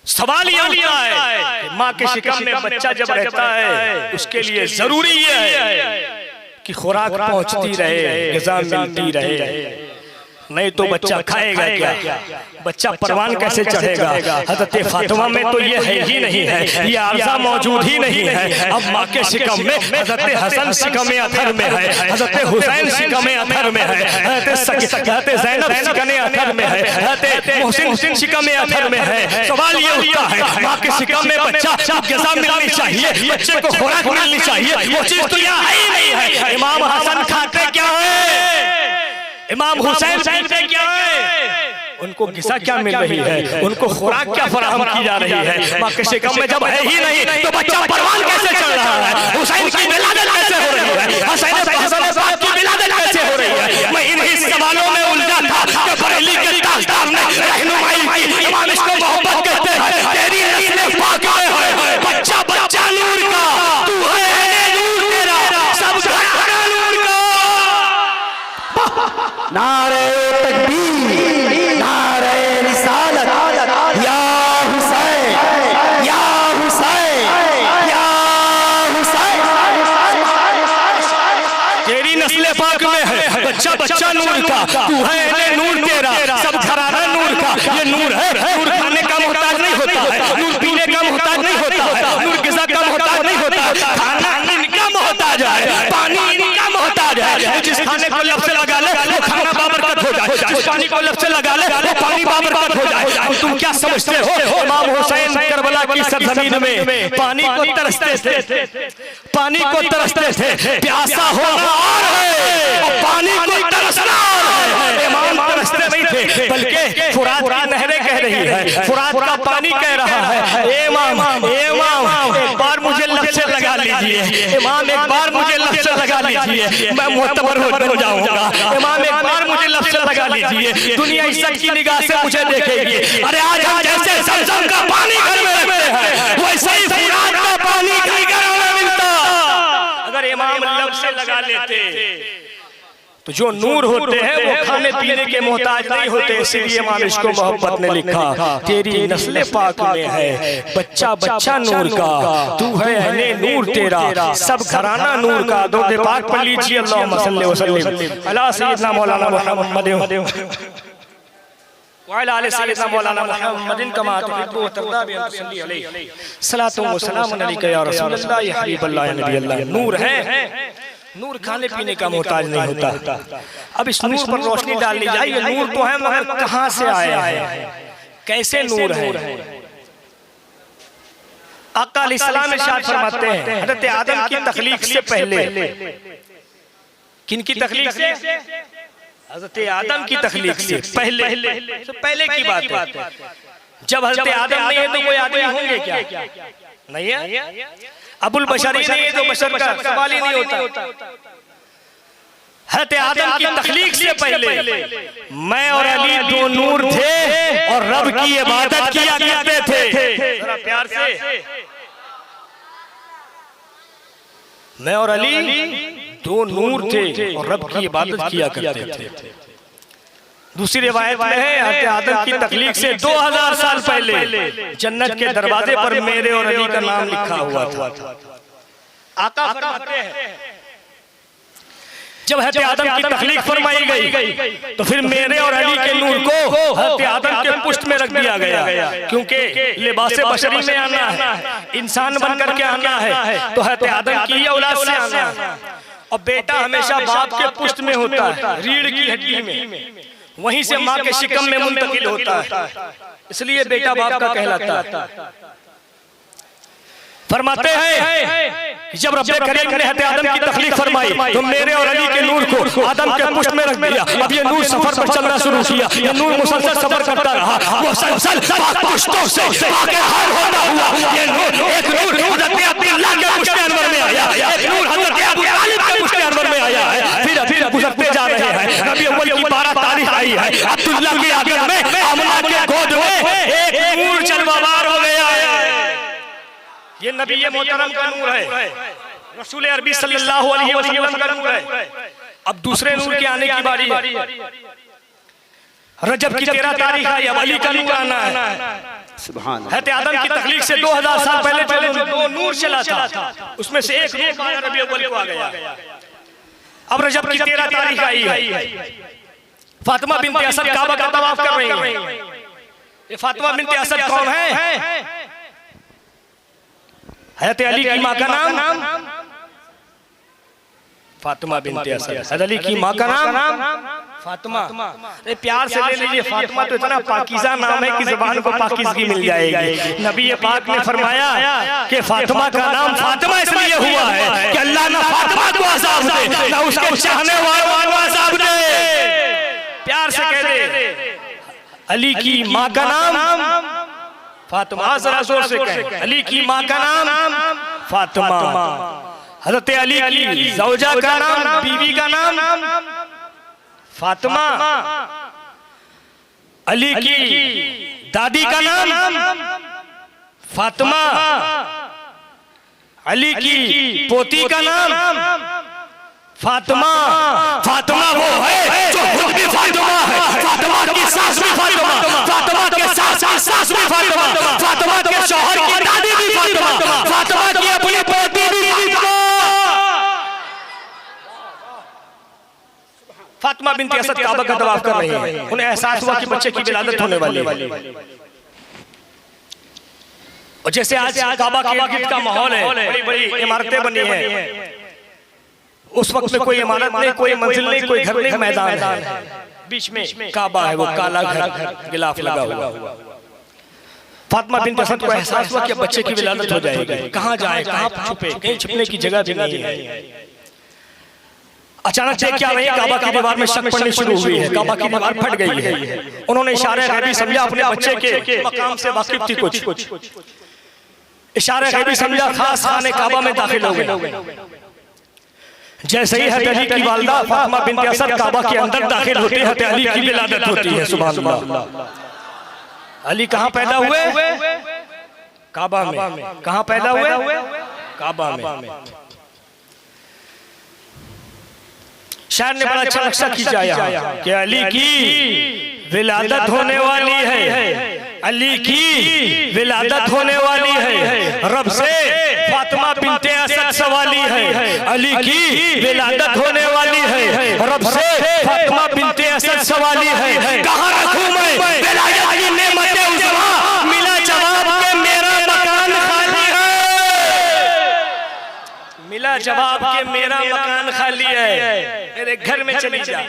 सवाल ये उठता है, माँ के शिकम में बच्चा जब रहता है, उसके लिए जरूरी ये है कि खुराक पहुंचती रहे, ग़िज़ा मिलती रहे। नहीं तो बच्चा खाएगा क्या, बच्चा परवान कैसे चढ़ेगा। हज़रत फातिमा में तो ये है ही नहीं है, ये आरज़ा मौजूद ही नहीं है। अब माँ के शिकम में हज़रत हसन शिकम अथर में है, हज़रत हुसैन शिकम अथर में है, हज़रत ज़ैनब शिकम अथर में है, हज़रत मोहसिन शिकम अथर में है। सवाल ये उठता है, माँ के शिकम में बच्चा ग़िज़ा मिलनी चाहिए, बच्चे को खुराक मिलनी चाहिए, वो चीज़ तो यहाँ है ही नहीं है। इमाम हसन खाते क्या है, इमाम हुसैन पीते क्या है, उनको ग़िज़ा क्या मिल रही है, उनको खुराक क्या फराहम की जा रही है। माँ के शिकम में जब है ही नहीं तो बच्चा परवान कैसे चढ़ रहा है, हुसैन की विलादत कैसे हो रही है, हसन पाक की विलादत कैसे हो रही है। मैं इन्हीं सवालों में उलझा था कि बरेली के ताजदार ने रहनुमाई की। इमाम इसको मोहब्बत कहते हैं, तेरी नस्ल पाक है, बच्चा बच्चा नूर का, तू है नूर तेरा, सब घराना नूर का। नारे तकबीर, नारे रिसालत, या हुसैन, या हुसैन, या हुसैन। तेरी नस्ल पाक में है, बच्चा बच्चा नूर का, तू है नूर तेरा, सब घराना नूर का। ये नूर है, नूर खाने का मोहताज नहीं होता है, नूर पीने का मोहताज नहीं होता है, नूर ग़िज़ा का मोहताज नहीं होता है। खाना इनका मोहताज है, पानी इनका मोहताज है। जिस खाने को लब से लगा ले वो खाना बाबरकत हो जाए, जिस पानी को लब से लगा ले वो पानी बाबरकत हो जाए। तुम क्या समझते हो, इमाम हुसैन करबला की सरजमीन में पानी को तरसते थे, पानी को तरसते थे। प्यासा होना और है और पानी को तरसना और है। इमाम तरसते नहीं थे, बल्कि फुरात की नहरें कह रही है, फुरात का पानी कह रहा है, इमाम इमाम एक बार मुझे लब से लगा लीजिए, इमाम एक बार मुझे लब से लगा लीजिए, मैं मुअत्तबर हो जाऊंगा। इमाम एक बार मुझे लब से लगा लीजिए, दुनिया इज्जत की निगाह से मुझे देखेगी। अरे आज हम जैसे ज़मज़म का पानी घर में रखते हैं, वैसे ही फुरात का पानी घर में मिलता। अगर इमाम लब से लगा लेते तो जो नूर होते हैं वो खाने पीने के मोहताज नहीं होते। इसलिए इमाम इसको मोहब्बत ने लिखा, तेरी नस्ल पाक में है, बच्चा बच्चा नूर का, तू है अहले नूर तेरा, सब घराना नूर का। दुरूद पाक पढ़ लीजिए, अल्लाहुम्मा सल्लि व सल्लिम अला सय्यिदना मौलाना मुहम्मद व अला आलि सय्यिदना मौलाना मुहम्मदिन कमा तुहिब्बु व तर्दा बि अन तुसल्ली अलैहि। सलातु व सलामुन अलैका या रसूलल्लाह, या हबीबल्लाह, या नबी अल्लाह। नूर है, नूर खाने पीने का मोहताज नहीं होता। अब इस नूर पर रोशनी डालनी चाहिए। नूर तो है मगर कहां से आया है, कैसे नूर है। आका अलैहिस्सलाम इरशाद फरमाते हैं, हज़रत आदम की तख्लीक से पहले, किनकी तख्लीक से, हज़रत आदम की तख्लीक से पहले की बात है। जब हज़रत आदम नहीं है तो कोई आदमी होंगे क्या, नहीं है। अबुल बशरी नहीं है तो बशर का सवाल ही नहीं होता। हज़रत आदम की तख्लीक से पहले मैं और अली दो नूर थे और रब की इबादत किया करते थे। जरा प्यार से मैं और अली दो नूर थे और रब की इबादत किया करते थे। दूसरी रिवायत में है हज़रत आदम की तख्लीक से 2000 साल पहले जन्नत के दरवाजे पर मेरे और अली का नाम लिखा हुआ था। आका फरमाते हैं जब हज़रत आदम की तख्लीक फरमाई गई तो फिर मेरे और अली के नूर को हज़रत आदम के पुष्ट में रख दिया गया, क्योंकि लिबासे बशरी में आना है, इंसान बनकर के आना है तो हज़रत आदम की औलाद से आना है। और बेटा हमेशा बाप के पुष्ट में होता है, रीढ़ की हड्डी में, वहीं से माँ के शिकम में मुंतकिल होता है, इसलिए बेटा बाप का कहलाता है। फरमाते हैं कि जब रब्बे करीम ने हज़रत आदम की तख्लीक फरमाई तो मेरे और अली के नूर को आदम के पुष्ट में रख दिया। अब ये नूर सफर पर चलना शुरू किया, ये नूर मुसलसल सफर करता रहा, मुसलसल पाक पुश्तों से बाक़िहाल होता हुआ ये नूर, एक नूर हज़रत अब्दुल्लाह के पुश्त अनवर में आया, एक नूर हज़रत अबू तालिब के पुश्त अनवर में आया है। फिर गुजरते जा रहे हैं, रबी अव्वल की 12 तारीख आई है, अब्दुल्लाह के आंगन में आमना के गोद में एक नूर जलवाबार हो गया है। ये नबी मोहतरम का नूर है, रसूल अरबी सल्लल्लाहु अलैहि वसल्लम का नूर है। अब दूसरे नूर के आने की बारी है। रजब की 13 तारीख आई, अब अली का नूर आना है। सुभान अल्लाह। हज़रत आदम की तख्लीक से 2000 साल पहले दो नूर चला था, उसमें से एक नूर रबी अव्वल को आ गया। अब रजब की 13 तारीख आई है, फातिमा बिन्त असद काबा का तवाफ कर रही हैं। ये फातिमा बिन्त असद कौन है? हज़रत अली की माँ का नाम फातिमा बिन्त असद। हज़रत अली की माँ का नाम फातिमा। प्यार से ले लीजिए, फातिमा तो इतना पाकीज़ा नाम है कि ज़बान को पाकीज़गी मिल जाएगी। नबी पाक ने फरमाया कि फातिमा का नाम फातिमा इसलिए हुआ है कि अल्लाह ना फातिमा को अज़ाब दे ना उसके चाहने वालों को अज़ाब दे। प्यार से कह दे अली की माँ का नाम फातिमा, जरा जोर से कहें, अली की माँ का नाम फातिमा। हज़रत अली की ज़ौजा का नाम, बीवी का नाम फातिमा। अली की दादी का नाम फातिमा। अली की पोती का नाम फातिमा। फातिमा वो है जो खुद भी फातिमा है, फातिमा की सास भी फातिमा, फातिमा के सास भी फातिमा, फातिमा के शौहर की दादी भी फातिमा, फातिमा की अपनी पोती भी फातिमा। फातिमा बिन्त असद काबा का तवाफ कर रही है। उन्हें एहसास हुआ कि बच्चे की विलादत होने वाली है। और जैसे आज काबा के इर्द का माहौल है, बड़ी बड़ी इमारतें बनी हैं, उस वक्त में कोई इमारत नहीं, कोई मंजिल नहीं, कोई घर नहीं, मैदान है, बीच में काबा है, वो काला घर गिलाफ लगा हुआ। फातिमा बिन्त असद को एहसास हुआ कि बच्चे की विलादत हो जाएगी, कहाँ जाए, कहाँ छुपे, कहीं छुपने की जगह भी नहीं है। अचानक चेक किया नहीं, काबा की दीवार में शक पड़नी शुरू हुई है, काबा की दीवार फट गई है। उन्होंने इशारे गैबी समझा, अपने बच्चे के मकाम से वाकिफ थी कुछ, इशारे गैबी समझा, खास खाने काबा में दाखिल हो गए। जैसे ही हज़रत अली की वालिदा फातिमा बिन्त असद काबा के अंदर दाखिल होती है, हज़रत अली की विलादत होती है। सुभान अल्लाह। अली कहाँ पैदा हुए? काबा में। कहाँ पैदा हुए? काबा में। शायर ने बड़ा अच्छा नक्शा खींचा यहाँ कि अली की विलादत होने वाली है, अली की विलादत होने वाली है, रब से फातिमा बिन्ते असद सवाली है। अली की विलादत होने वाली है, रब से फातिमा बिन्ते असद सवाली है। कहाँ रखूं मैं विलायत की नेमतें उज़मा, मिला जवाब के मेरा मकान खाली है। मिला जवाब के मेरा मकान खाली है, मेरे घर में चली जा।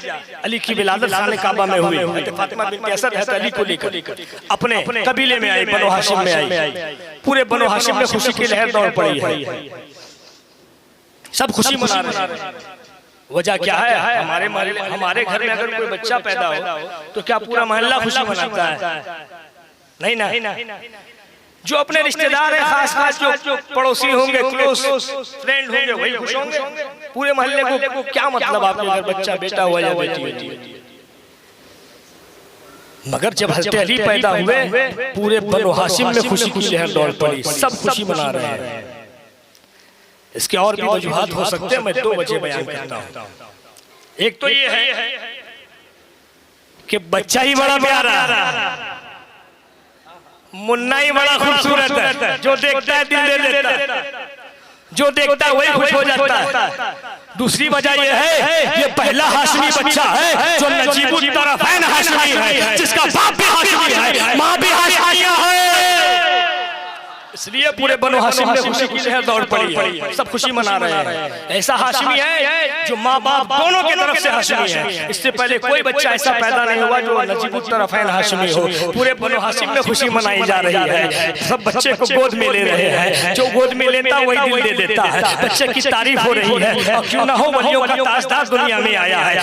अली की विलादत खाने काबा में हुई। फातिमा बिन्त असद हज़रत अली को लेकर अपने कबीले में आई, बनो हाशिम में आई। पूरे बनो हाशिम में खुशी की लहर दौड़ पड़ी है, सब खुशी मना रहे हैं। वजह क्या है? हमारे घर में अगर कोई बच्चा पैदा हो तो क्या पूरा मोहल्ला खुशी मनाता है? नहीं ना। जो अपने रिश्तेदार हैं, खास जो पड़ोसी होंगे, क्लोज फ्रेंड होंगे, वही खुश होंगे। पूरे मोहल्ले को क्या मतलब आपके घर बच्चा बेटा हुआ या बेटी हुई? मगर जब हज़रत अली पैदा हुए, पूरे बनो हाशिम में खुशी की लहर दौड़ पड़ी, सब खुशी मना रहे हैं। इसके और भी वजूहात हो सकते हैं, मैं 2 वजह बयान करता हूं। एक तो ये है कि बच्चा ही बड़ा प्यारा, मुन्ना ही बड़ा खूबसूरत है, जो देखता है दिल ले लेता है, जो देखता है वही खुश हो जाता है। दूसरी वजह यह है, ये पहला हाशमी बच्चा है जो नजीबुत तरफ़ैन हाशमी है, जिसका बाप भी हाशमी है, माँ भी हाशमिया है, इसलिए पूरे बनो हाशिम में खुशी की लहर दौड़ पड़ी है, सब खुशी मना रहे हैं। ऐसा हाशमी है जो माँ बाप दोनों की तरफ से हाशमी है। इससे पहले कोई बच्चा ऐसा पैदा नहीं हुआ जो नजीबुत तरफ़ैन हाशमी हो। पूरे बनो हाशिम में खुशी मनाई जा रही है, सब बच्चे को गोद में ले रहे हैं, जो गोद में लेता वही दिल दे देता है, बच्चे की तारीफ हो रही है। और क्यों ना हो, वलियों का ताजदार दुनिया में आया है।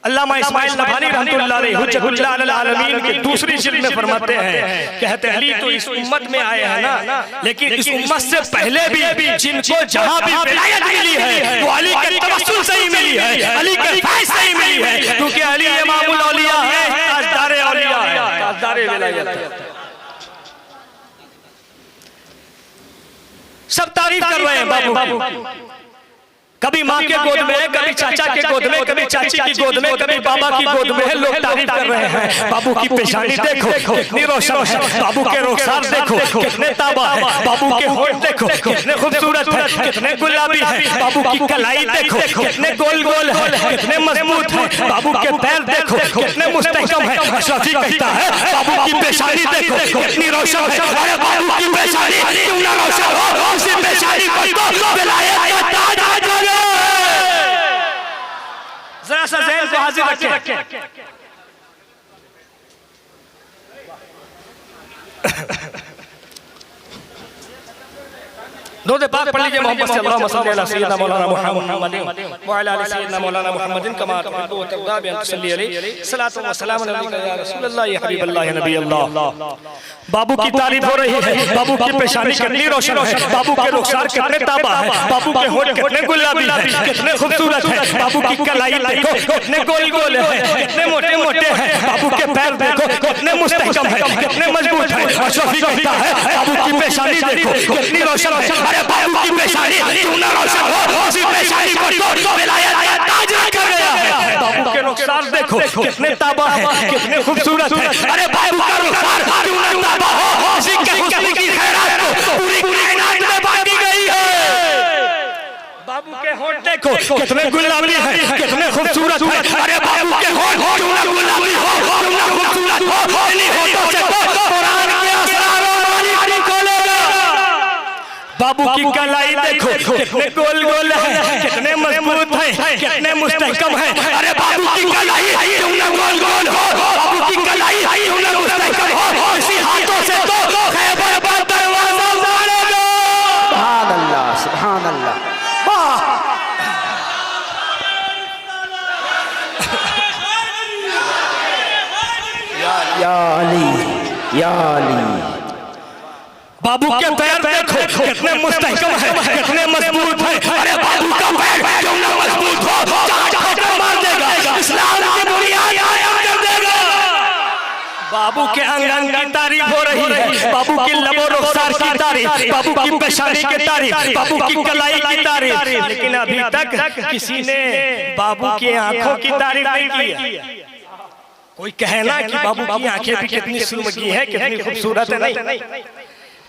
अल्लामा इस्माइल नभानी रहमतुल्लाह अलैहि हुज्जतुल्लाह अलल आलमीन के दूसरी जिल्द में फरमाते हैं, कहते हैं अली तो इस उम्मत में आए हैं ना, लेकिन इस उम्मत से पहले भी जिनको जहां भी विलायत मिली है वो अली के तवस्सुल से ही मिली है, अली के फैज़ से ही मिली है, क्योंकि अली इमामुल औलिया है, ताजदार औलिया है, ताजदार विलायत है। सब तारीफ कर रहे हैं बाबू की, कभी माँ के गोद में, कभी चाचा के गोद में, कभी चाची की गोद में, कभी बाबा की गोद में लोग तारीफ कर रहे हैं। बाबू की पेशानी देखो कितनी रोशन है, बाबू के रुखसार देखो कितने ताबा है, बाबू के होंठ देखो कितने खूबसूरत है, कितने गुलाबी है, बाबू की कलाई देखो कितने गोल गोल है, कितने मजबूत है, बाबू के पैर देखो कितने मुस्तहकम है। अशरफी कहता है बाबू की पेशानी देखो कितनी रोशन है, अरे बाबू की पेशानी क्यों ना रोशन हो, उसी पेशानी पर तो विलायत का ताज आ जाए। जरा सा ज़हन को हाजिर रखें। दो पाक पढ़ लीजिए, मोहम्मद सल्लल्लाहु अलैहि वसल्लम मौलाना मुहम्मदिन व अला आलि सय्यिदना मौलाना मुहम्मदिन कमा तुहिब्बु व तर्दा बि अन तुसल्ली अलैहि सलातु व सलाम अलैका या रसूलल्लाह या हबीबल्लाह या नबी अल्लाह। बाबू की तारीफ हो रही है, बाबू की पेशानी कितनी रोशन है, बाबू के रुखसार कितने ताबा है, बाबू के होंठ कितने गुलाबी है, कितने खूबसूरत है, बाबू की कलाई देखो कितने गोल गोल है, कितने मोटे मोटे हैं, बाबू के पैर देखो कितने मुस्तहकम है, कितने मजबूत है। अशरफी कहता है बाबू की पेशानी देखो कितनी रोशन है, अरे बाबू की पेशानी क्यों ना रोशन हो, उसी पेशानी पर तो विलायत का ताज रखा गया है। बाबू के रुखसार देखो कितने ताबा है, कितने खूबसूरत है, अरे बाबू का रुखसार क्यों ना ताबा हो, उसी के हुस्न की खैरात को पूरी कायनात में बांटी गई है। बाबू के होंठ देखो कितने गुलाबी है, कितने खूबसूरत है, अरे बाबू के होंठ क्यों ना गुलाबी हो, क्यों ना खूबसूरत हो, इन्हीं होठों से तो कुरान के असरार मानी खोलेगा। बाबू की कलाई देखो कितने गोल गोल है, कितने मजबूत है, कितने मुस्तहकम है, अरे बाबू की कलाई क्यों ना गोल गोल हो, बाबू की कलाई क्यों ना मुस्तहकम हो, इसी हाथों से तो खैबर का दरवाजा उजाड़ेगा। सुभान अल्लाह, सुभान अल्लाह। या अली, या अली। बाबू के पैर देखो कितने मुस्तहकम है, कितने मजबूत है, अरे बाबू का पैर क्यों ना मजबूत हो, ठोकर मार देगा, इस्लाम की बुनियाद कायम कर देगा। बाबू के अंग की तारीफ हो रही है, बाबू की लबो रुखसार की तारीफ, बाबू की पेशानी की तारीफ, बाबू की कलाई की तारीफ, लेकिन अभी तक किसी ने बाबू की आंखों की तारीफ नहीं की है। कोई कहना कि बाबू की आंखें भी कितनी सुलमगी है, कितनी खूबसूरत है, नहीं,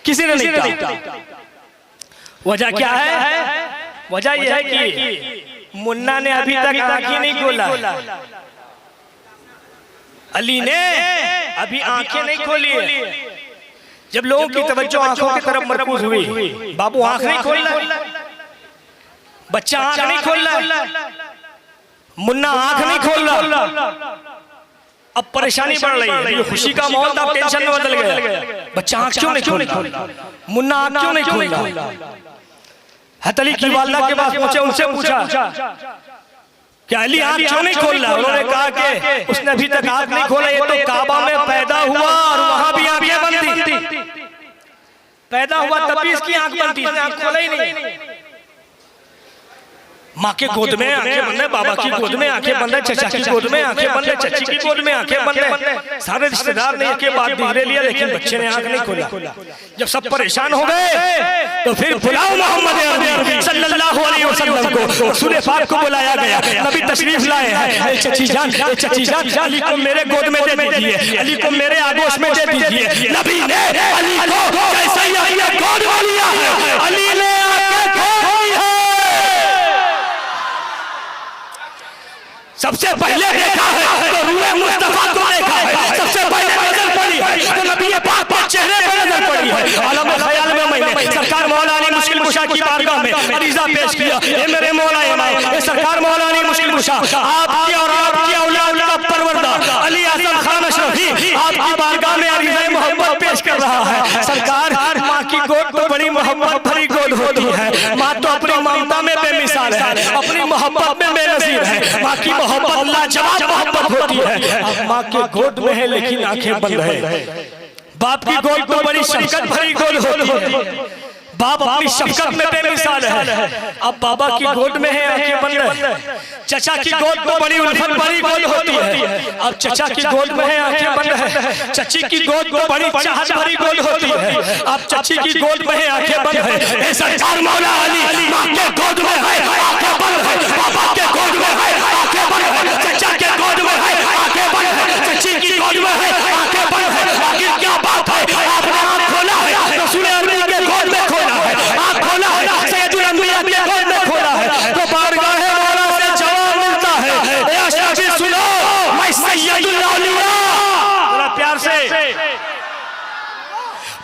किसी ने नहीं कहा। वजह क्या है? वजह यह है कि मुन्ना ने अभी तक आंखें नहीं खोला, अली ने अभी आंखें नहीं खोली है। जब लोगों की तवज्जो आंखों की तरफ मरकूज हुई, बाबू आंख नहीं खोल रहा, बच्चा आंख नहीं खोल रहा, मुन्ना आंख नहीं खोल रहा। अब परेशानी बढ़ रही है, ये खुशी का माहौल था, टेंशन में बदल गया। बच्चा आंख क्यों नहीं खोल रहा, मुन्ना आंख क्यों नहीं खोल रहा? हज़रत अली की वालिदा के पास पहुंचे, उनसे पूछा कि अली आंख क्यों नहीं खोल रहा? उन्होंने कहा कि उसने अभी तक आंख नहीं खोला, ये तो काबा में पैदा हुआ और वहां भी आंखें बंद थी, पैदा हुआ तब भी इसकी आंख बंद थी, इसने आंख खोला ही नहीं। माँ के गोद में आंखें बंद है, बाबा की गोद में आंखें बंद है, चचा की गोद में आंखें बंद है, चची की गोद में आंखें बंद है। सारे रिश्तेदार ने के बाद धीरे लिया, लेकिन बच्चे ने आंख नहीं खोला। जब सब परेशान हो गए तो फिर बुलाओ मोहम्मद अरबी सल्लल्लाहु अलैहि वसल्लम को। सूरह पाक को बुलाया गया, नबी तशरीफ लाए हैं। चची जान अली को मेरे गोद में दे दीजिए, अली को मेरे आगोश में दे दीजिए। नबी ने अली को जैसे ही अपने गोद में लिया है, अली ने आंखें खोली है। सबसे पहले देखा है तो रूए मुस्तफा को देखा है, सबसे पहले नजर पड़ी है तो नबी पाक के चेहरे पर नजर पड़ी है। आलम ख्याल में मैंने सरकार मौला अली मुश्किल कुशा की बारगाह में अरीजा पेश किया, ए मेरे मौला इमाम, ए सरकार मौला अली मुश्किल कुशा, आपकी और आपकी औलाद का परवरदार अली आजम खान अशरफी आपकी बारगाह में अरीजा मोहब्बत पेश कर रहा है। सरकार, माँ की गोद तो बड़ी मोहब्बत भरी गोद होती है। माँ तो अपनी ममता में बेमिसाल है, अपनी मोहब्बत में बेनजीर है। माँ की मोहब्बत लाजवाब मोहब्बत होती है। अब माँ के गोद में है लेकिन आंखें बंद है। बाप की गोद तो बड़ी शफकत भरी गोद होती है, बाप अपनी शफकत में बेमिसाल है। अब बाबा की गोद में है, आंखें बंद है। चचा की गोद तो बड़ी उल्फत भरी गोद होती है, अब चचा की गोद में है, आंखें बंद है। चची की गोद तो बड़ी चाहत भरी गोद होती है, अब चची की गोद में है, आंखें बंद है। सरकार मौला अली माँ के गोद में है, आंखें बंद है। बाबा के गोद में है, आंखें बंद है। चचा के गोद में है, आंखें बंद है। चची की गोद में है, आंखें बंद है। आखिर क्या बात है, आपने आँख खोला है रसूल अरबी के गोद में खोला है, आँख खोला है सैयदुल अंबिया के गोद में खोला है, तो बारगाह मौला से जवाब मिलता है। ए अशरफी सुनो, मैं सैयदुल औलिया, थोड़ा प्यार से,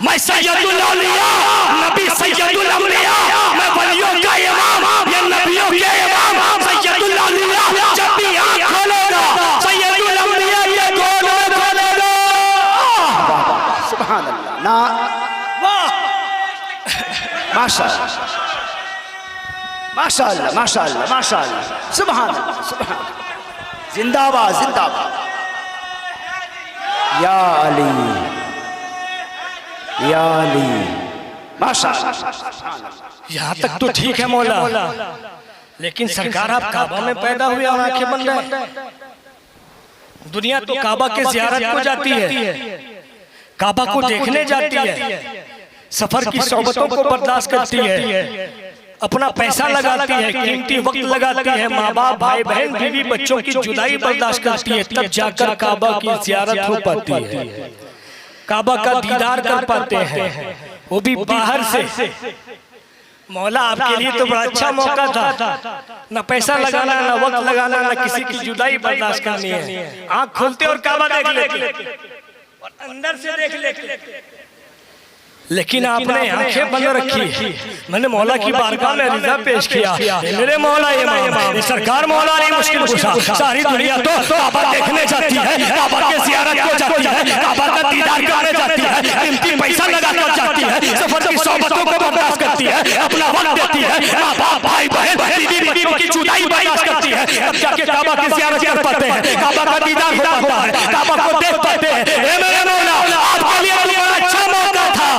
मैं सैयदुल औलिया, नबी सैयदुल अंबिया, मैं वलियों का इमाम, ये नबियों के इमाम सैयदुल औलिया। जब भी आँख खोलेगा सैयदुल अंबिया के गोद में खोलेगा। सुभान अल्लाह, ना माशाअल्लाह माशाअल्लाह माशाअल्लाह माशाअल्लाह, सुभान अल्लाह सुभान, जिंदाबाद जिंदाबाद। या अली या अली, माशाअल्लाह। यहाँ तक तो ठीक है मौला, लेकिन सरकार आप काबा में पैदा हुए और आंखें बंद है। दुनिया तो काबा के ज़ियारत को जाती है, काबा को देखने जाती है, सफर की सोबतों को बर्दाश्त करती है, अपना पैसा लगाती है, कीमती वक्त लगाती है, माँ बाप भाई बहन बीवी बच्चों की जुदाई बर्दाश्त करती है, तब जाकर काबा की ज़ियारत हो पाती है, काबा का दीदार कर पाते हैं, वो भी बाहर से। मौला आपके लिए तो बड़ा अच्छा मौका था, न पैसा लगाना, न वक्त लगाना, न किसी की जुदाई बर्दाश्त करनी है। आँख खोलते और काबा देख लेते और अंदर से देख लेते, लेकिन आपने आंखें बंद रखी। मैंने मौला की बारगाह में रिजा पेश किया, मेरे मौला इमाम, सरकार मौला अली मुश्किल कुशा, सारी दुनिया तो काबा देखने जाती है, काबा के ज़ियारत को जाती है, काबा का दीदार करने जाती है, कीमती पैसा लगाकर जाती है, सफर की सोबतों को बर्दाश्त करती है, अपना वक्त देती है, माँ बाप भाई बहन बीवी बच्चों की जुदाई बर्दाश्त करती है, तब जाके काबा की ज़ियारत कर पाते हैं, काबा का दीदार होता है, काबा को देख पाते हैं। मेरे मौला आपके लिए बड़ा अच्छा मौका था,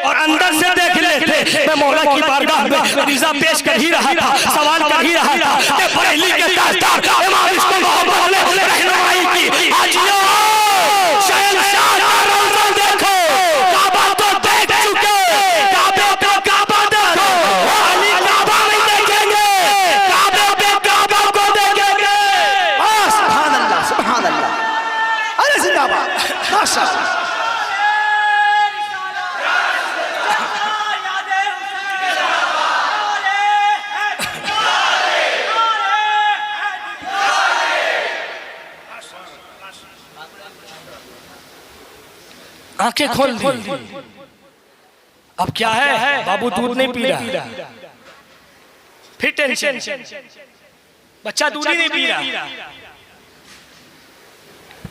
और अंदर से देख लेते। मैं मौला की बारगाह में रिजा पेश कर ही रहा था, सवाल कर ही रहा था कि बरेली के ताजदार इमाम इसको मोहब्बत ने रहनुमाई की। हाजियों शहंशाह का रोज़ा देखो, काबा तो देख चुके, काबे पे काबा देखो, अली काबा नहीं देखेंगे, काबे पे काबा को देखेंगे। सुभान अल्लाह सुभान अल्लाह, अरे जिंदाबाद, माशाअल्लाह। आंखें खोल दी। अब क्या है, बाबू दूध नहीं पी रहा, फिर टेंशन, बच्चा दूध ही नहीं पी रहा,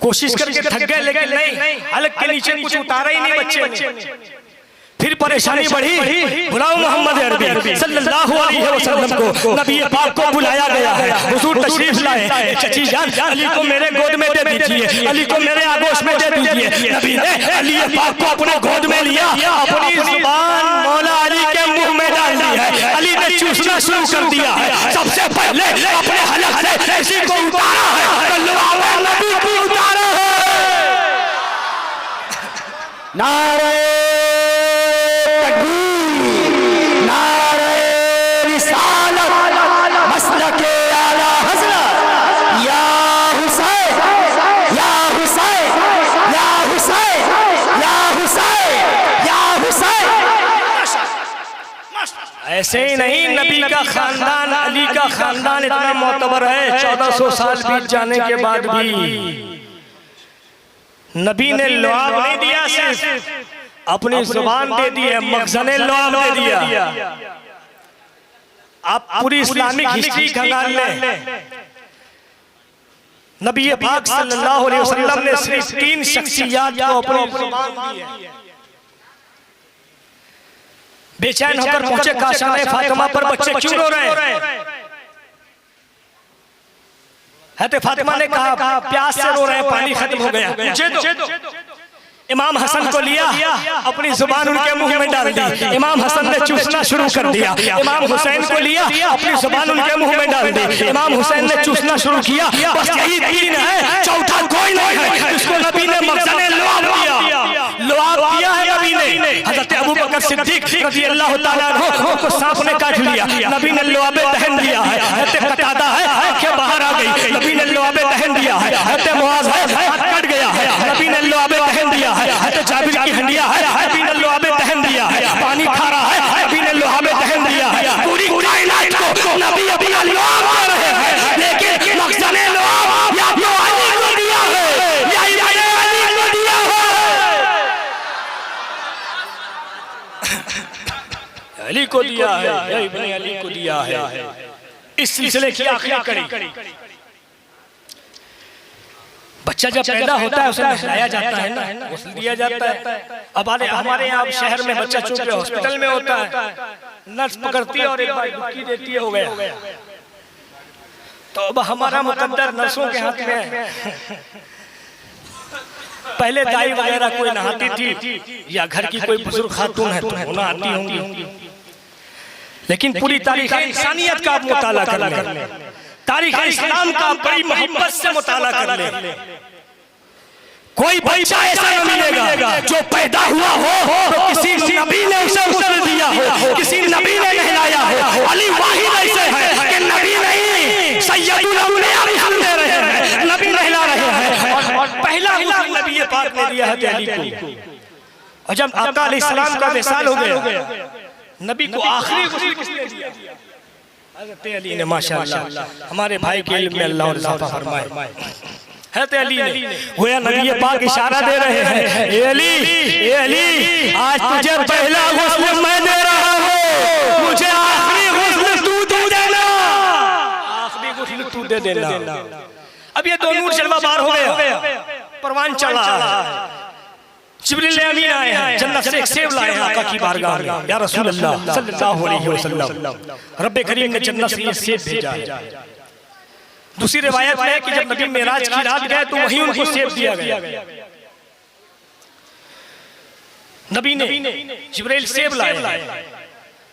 कोशिश करके थक गए लेकिन नहीं, हलक के नीचे कुछ उतारा ही नहीं बच्चे ने। फिर परेशानी बढ़ी, बुलाओ मोहम्मद अरबी सल्लल्लाहु अलैहि वसल्लम को। नबी पाक को बुलाया गया है, हुजूर तशरीफ लाए। चची जान अली को मेरे गोद में दे दीजिए, अली को मेरे आगोश में दे दीजिए। नबी ने अली पाक को अपने गोद में लिया, अपनी जुबान मौला अली के मुंह में डाल दी है। अली ने चूसना शुरू कर दिया है। सबसे पहले अपने हलक से इसी को उतारा है, नबी को उतारा है। नारे तकबीर, नारे रिसालत, मसलके आला हज़रत या हुसैन, या हुसैन, या हुसैन, या हुसैन, या हुसैन। ऐसे ही नहीं, नबी का खानदान, अली का खानदान इतना मोतबर है, 1400 साल बीत जाने के बाद भी नबी ने लुआब नहीं दिया, सिर्फ अपनी जुबान दे दी है, मखज़ने लुआब दे दिया। आप पूरी इस्लामिक हिस्ट्री खंगाल लें, नबी पाक सल्लल्लाहु अलैहि वसल्लम ने सिर्फ 3 शख्सियत को अपनी जुबान दी है। बेचैन होकर पहुंचे काशाने फातिमा पर, बच्चे क्यों रो रहे हैं? हज़रत फातिमा ने कहा प्यास से रो रहे हैं, पानी खत्म हो गया, मुझे दो। इमाम हसन को लिया, अपनी जुबान उनके मुंह में डाल दी। इमाम हसन ने चूसना शुरू कर दिया। इमाम हुसैन को लिया, अपनी जुबान उनके मुंह में डाल दी। इमाम हुसैन ने चूसना शुरू किया। बस यही 3 है, चौथा कोई नहीं है जिसको नबी ने मखज़ने लुआब दिया। लुआब दिया है नबी ने। हज़रत अबू बकर सिद्दीक रज़ियल्लाहु ताला अन्हु को सांप ने काट लिया, नबी ने लुआबे दहन दिया है। हज़रत कतादा है, आंखें बाहर आ गई, नबी ने लुआबे दहन दिया है। हज़रत मुआज़ है, हाथ कट गया है, नबी ने लुआबे दहन दिया है। हज़रत जाबिर की हंडिया है, नबी ने लुआबे दहन दिया है। पानी खा रहा है, नबी ने लुआबे दहन दिया है। पूरी कायनात को नबी अपना लुआब दे रहे हैं, लेकिन मखज़ने लुआब या तो अली को दिया है, या इमाम अली को दिया है। अली को दिया है, या इब्न अली को दिया है। इस सिलसिले की आखिरी कड़ी, बच्चा जब पैदा होता है उसे नहलाया जाता है ना, गुस्ल दिया जाता है। अब हमारे यहाँ शहर में बच्चा चूंकि हॉस्पिटल में होता है, नर्स पकड़ती है और एक बार डुबकी देती है, हो गया। तो अब हमारा मुकद्दर नर्सों के हाथ में है। पहले दाई वगैरह कोई नहाती थी, या घर की कोई बुजुर्ग खातून है तो नहाती होंगी, लेकिन पूरी तारीख इंसानियत का आप मुताला कर लें, तारीख इस्लाम का बड़ी मोहब्बत से मुताला कर ले। कोई बच्चा ऐसा न मिलेगा जो पैदा हुआ हो तो किसी नबी ने उसे गुस्ल दिया हो, किसी नबी ने नहलाया हो। अली वाहिद ऐसे है कि नबी नहीं, सैयदुल अंबिया भी हम दे रहे हैं, नबी नहला रहे हैं। और पहला गुस्ल नबी पाक ने दिया है अली को। और जब आका अलैहिस्सलाम का विसाल हो गया, नबी को आखिरी गुस्ल किसने दिया? हज़रत अली ने। माशाअल्लाह, हमारे भाई के इल्म में अल्लाह और इज़ाफ़ा फरमाए। हज़रत अली ने, गोया नबी पाक इशारा दे रहे हैं, ए अली, आज तुझे पहला गुस्ल मैं दे रहा हूँ, मुझे आखिरी गुस्ल तू दे देना, आखिरी गुस्ल तू दे देना। अब ये 2 नूर जलवा बार हो गया, परवान चढ़ा है। जिब्रील अमीन आए हैं, जन्नत से एक सेब लाए हैं आका की बारगाह में। या रसूल अल्लाह सल्लल्लाहु अलैहि वसल्लम, रब्बे करीम ने जन्नत से ये सेब भेजा है। दूसरी रिवायत में है कि जब नबी मेराज की रात गए तो वहीं उनको सेब दिया गया। नबी ने जिब्रील सेब लाए,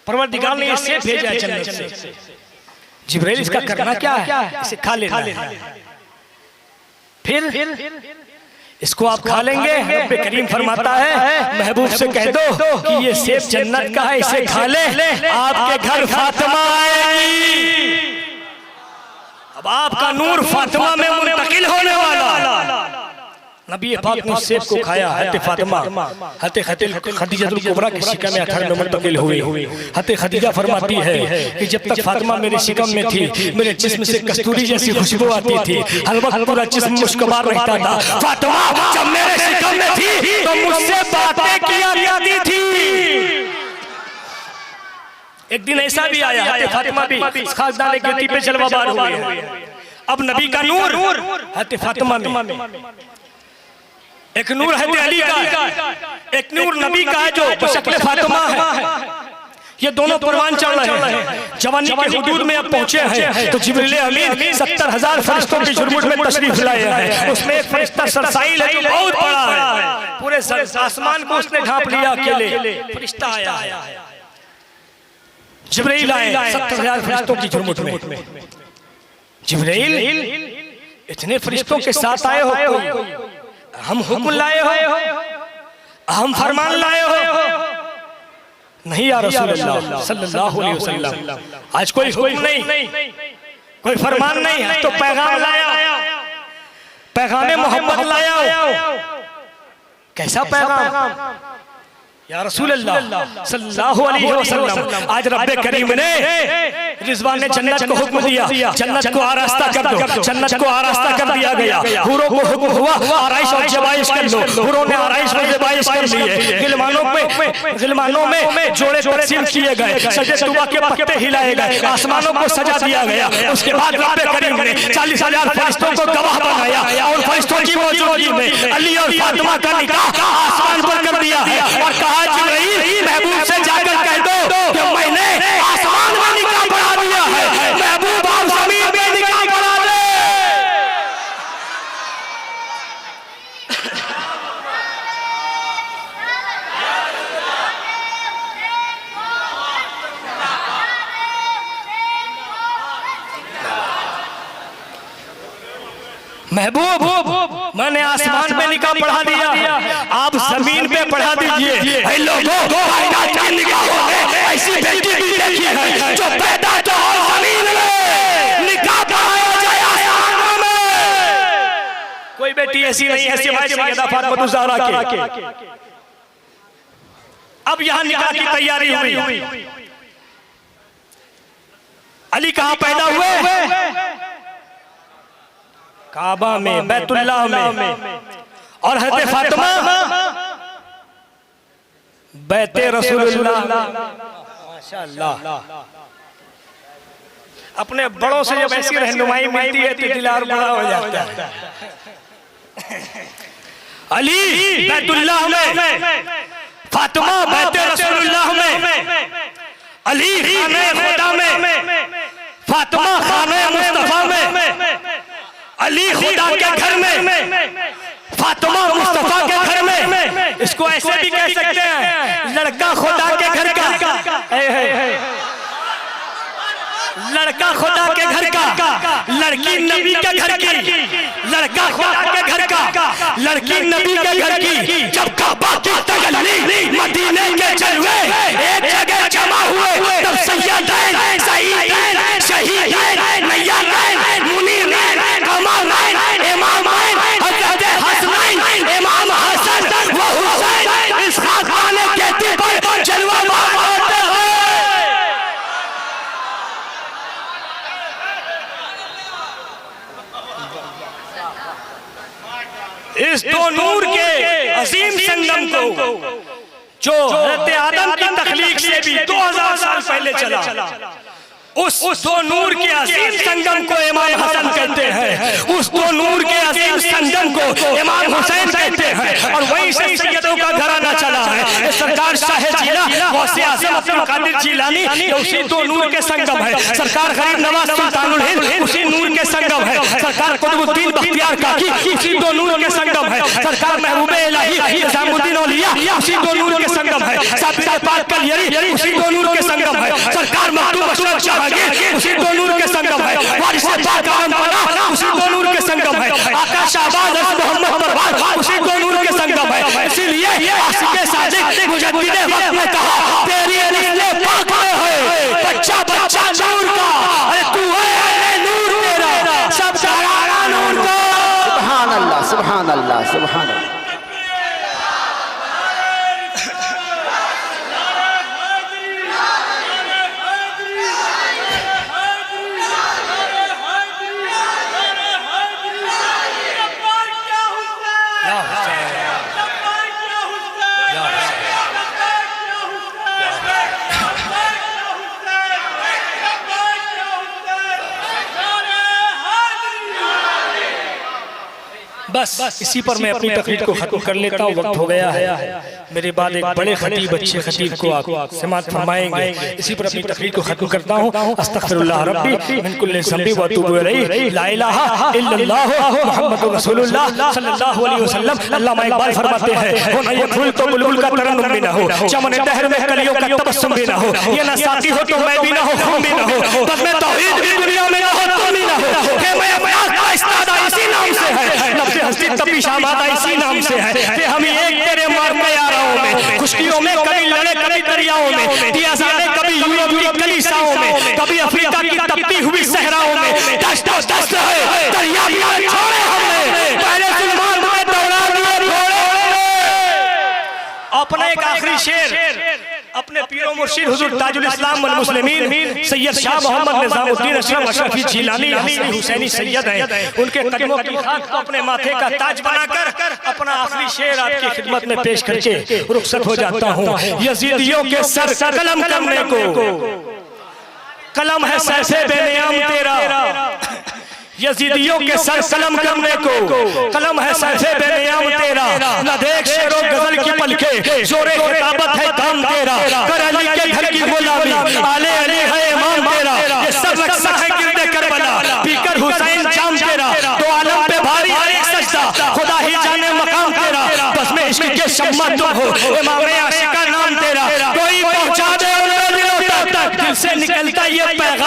परवरदिगार ने ये सेब भेजा है जन्नत से। जिब्रील इसका करना क्या है? इसे खा लेना। फिर इसको आप खा लेंगे। रब्बे करीम फरमाता है महबूब से कह दो कि ये सेब जन्नत का है, इसे खा ले, आपके घर फातिमा आएगी। अब आपका नूर फातिमा में मुंतकिल होने वाला। नबी पाक ने सेब को खाया। हज़रत फातिमा, हज़रत खदीजतुल कुबरा के शिकम में अथर में मुंतकिल हुई। हज़रत खदीजा फरमाती है कि जब तक फातिमा मेरे शिकम में थी, मेरे जिस्म से कस्तूरी जैसी खुशबू आती थी, हर वक्त पूरा जिस्म मुश्कबार रहता था। फातिमा जब मेरे शिकम में थी तो मुझसे बातें किया करती थी। एक दिन ऐसा भी आया, हज़रत फातिमा भी खासदान की गति पे जलवाबार हो गई। अब नबी का नूर हज़रत फातिमा में एक नूर है अली का, एक नूर नबी का है जो शक्ल फातिमा है। ये दोनों परवान चल रहे हैं, जवानी के हुदूद में अब पहुंचे हैं। तो जिब्रील अमीन 70,000 फरिश्तों की झुरमुट में तशरीफ लाए हैं। उसमें एक फरिश्ता सरसाइल है जो बहुत बड़ा है, पूरे आसमान को उसने ढांप लिया अकेले। फरिश्ता आया है, जिब्रील आए 70,000 फरिश्तों की झुरमुट में। जिब्रील इतने फरिश्तों के साथ आए हो, हम हुक्म लाए हो, हम फरमान लाए हो? नहीं या रसूल अल्लाह सल्लल्लाहु अलैहि वसल्लम, आज कोई हुक्म नहीं, कोई फरमान नहीं है, तो पैगाम लाया, पैगाम मोहब्बत लाया। कैसा पैगाम या रसूल अल्लाह सल्लल्लाहु अलैहि वसल्लम? आज रब्बे करीम ने रिजवान जन्नत को हुक्म दिया, जन्नत को आरास्ता कर दो, जन्नत को आरास्ता कर दिया गया। हूरों को हुक्म हुआ आराइश और जबाइश कर लो, हूरों ने आराइश और जबाइश कर लिए। गिलमानों में जोड़े तकसीम किए गए, सजे तुबा के पत्ते हिलाए गए, आसमानों को सजा दिया गया। उसके बाद रब्बे करीम ने 40,000 फरिश्तों को गवाह बनाया और फरिश्तों की मौजूदगी में अली और फातिमा का निकाह आसमान पर कर दिया है और कहा जिब्रील महबूब से जाकर कह दो कि मैंने आसमान में निकाह पढ़ा दिया है, महबूब आप जमीन में निकाह पढ़ा दे। महबूब मैंने आसमान में निकाह पढ़ा दिया, आप जमीन पे पढ़ा दीजिए। ऐसी बेटी भी देखी है जो पैदा तो हो जमीन में, निकाह पढ़ाया जाए आसमान में। कोई बेटी ऐसी नहीं है सिवाय सैयदा फातिमा ज़हरा के। अब यहाँ निकाह की तैयारी हुई। अली कहाँ पैदा हुए? काबा में, बैतुल्लाह में। और हज़रत फातिमा बैते रसूलुल्लाह। माशाअल्लाह, अपने बड़ों से जब ऐसी रहनुमाई मिलती है तो दिल और बड़ा हो जाता है। अली बैतुल्लाह में, फातिमा बैते रसूलुल्लाह में, अली खाने खुदा में, फातिमा खाने मुस्तफा में। अली खुदा के घर में, फातिमा मुस्तफा के घर में। इसको ऐसे भी कह सकते हैं, लड़का खुदा के घर का, लड़का खुदा के घर का, लड़की नबी के घर की। लड़का खुदा के घर का, लड़की नबी के घर की। जब काबा की तजल्ली मदीने के जलवे एक जगह जमा हुए, तब सैयदैन, सईदैन, शहीदैन, नय्यदैन, मुनीरदैन, कमरदैन, इमामैन, हज़रत हसनैन, इमाम हसन व हुसैन इस खानदान के कहते पर जलवा मारते हैं। इस दो नूर के अजीम संगम को जो हज़रत आदम की तख्लीक से भी 2000 साल पहले चला, उस दो नूर के अजीम संगम को इमाम हसन कहते हैं, उस दो नूर के अजीम संगम को इमाम हुसैन कहते हैं। और वहीं से सैयदों का घराना चला है। सरकार शाह जिला गौसे आज़म अब्दुल कादिर जिलानी ये उसी दो नूर के संगम है। सरकार गरीब नवाज सुल्तानुल हिंद उसी नूर के संगम है। सरकार कुतुबुद्दीन बख्तियार काकी उसी दो नूर के संगम है। सरकार महबूब इलाही निजामुद्दीन औलिया उसी दो नूर के संगम है। साबिर पाक कलियरी उसी दो नूर के संगम है। सरकार मखदूम अशरफ उसी दो नूर के संगम है। वारिस पाक आलमपना उसी दो नूर के संगम है। आका शाहबाज मोहम्मद परवार उसी दो नूर के संगम है। इसीलिए आशिक़े सादिक़ मुजद्दिद वक्त ने कहा तेरी अली पाक में है बच्चा बच्चा नूर का, अरे तू है नूर तेरा सब सारा नूर का। सुभान अल्लाह, सुभान अल्लाह, सुभान अल्लाह। बस इसी पर मैं अपनी तकरीर को खत्म कर लेता हूँ, वक्त हो गया है। मेरे बाद एक बड़े खतीब अच्छे खतीब को आप समाअत फरमाएंगे। इसी पर अपनी तकरीर को खत्म करता हूँ। अस्तगफिरुल्लाह रब्बी मिन कुल्लि ज़ंबि व अतूबु इलैहि, ला इलाहा इल्लल्लाह मुहम्मदुर रसूलुल्लाह सल्लल्लाहु अलैहि वसल्लम। अल्लामा इकबाल फरमाते हैं, हो ना ये फूल तो बुलबुल का तरन्नुम भी ना हो, चमन दहर में कलियों का तबस्सुम भी ना हो, ये ना साकी हो तो मैं भी ना हो, हम भी ना हो, बस मैं तौहीद भी दुनिया में ना हो, तुम भी ना हो, कि मैं अपना इस्तादा इसी नाम से है, नफ्स हस्ती तपी शामादा इसी नाम से है, कि हम एक तेरे मारते यारों में, खुशकियों में कभी लड़े कभी दरियाओं में, पियासाने कभी यूरोप की कलीसाओं में, कभी अफ्रीका की तपती हुई सहराओं में, दस्त दस्त है दरिया भी छोड़े हमने, पहले सुलेमान में दौड़ा दिए घोड़े। अपना एक आखिरी शेर अपने पीरो मुर्शिद हुजूर ताजुल इस्लाम वल मुस्लिमीन सैयद शाह मोहम्मद निजामुद्दीन अशरफ अशरफी जिलानी हसनी हुसैनी सैयद हैं, उनके कदमों की खाक को अपने माथे का ताज बनाकर अपना आखिरी शेर आपकी खिदमत में पेश करके रुखसत हो जाता हूँ। यजीदियों के सर कलम करने को कलम है सैसे बेनियाम तेरा, यजीदियों के सर कलम करने को कलम है सैफे बेनियाम तेरा, न देख शेरों गजल की पलके जोरे खिताबत है काम तेरा, कर अली के घर की गुलामी आले अली है इमाम तेरा, ये सब नक्शा है गिरदे करबला पीकर हुसैन जाम तेरा, तो आलम पे भारी हर एक सजदा खुदा ही जाने मकाम तेरा, बस में इश्क के शम्मा तुम हो इमाम आशिका नाम तेरा, कोई पहुंचा दे उन दिलों तक दिल से निकलता ये पैगाम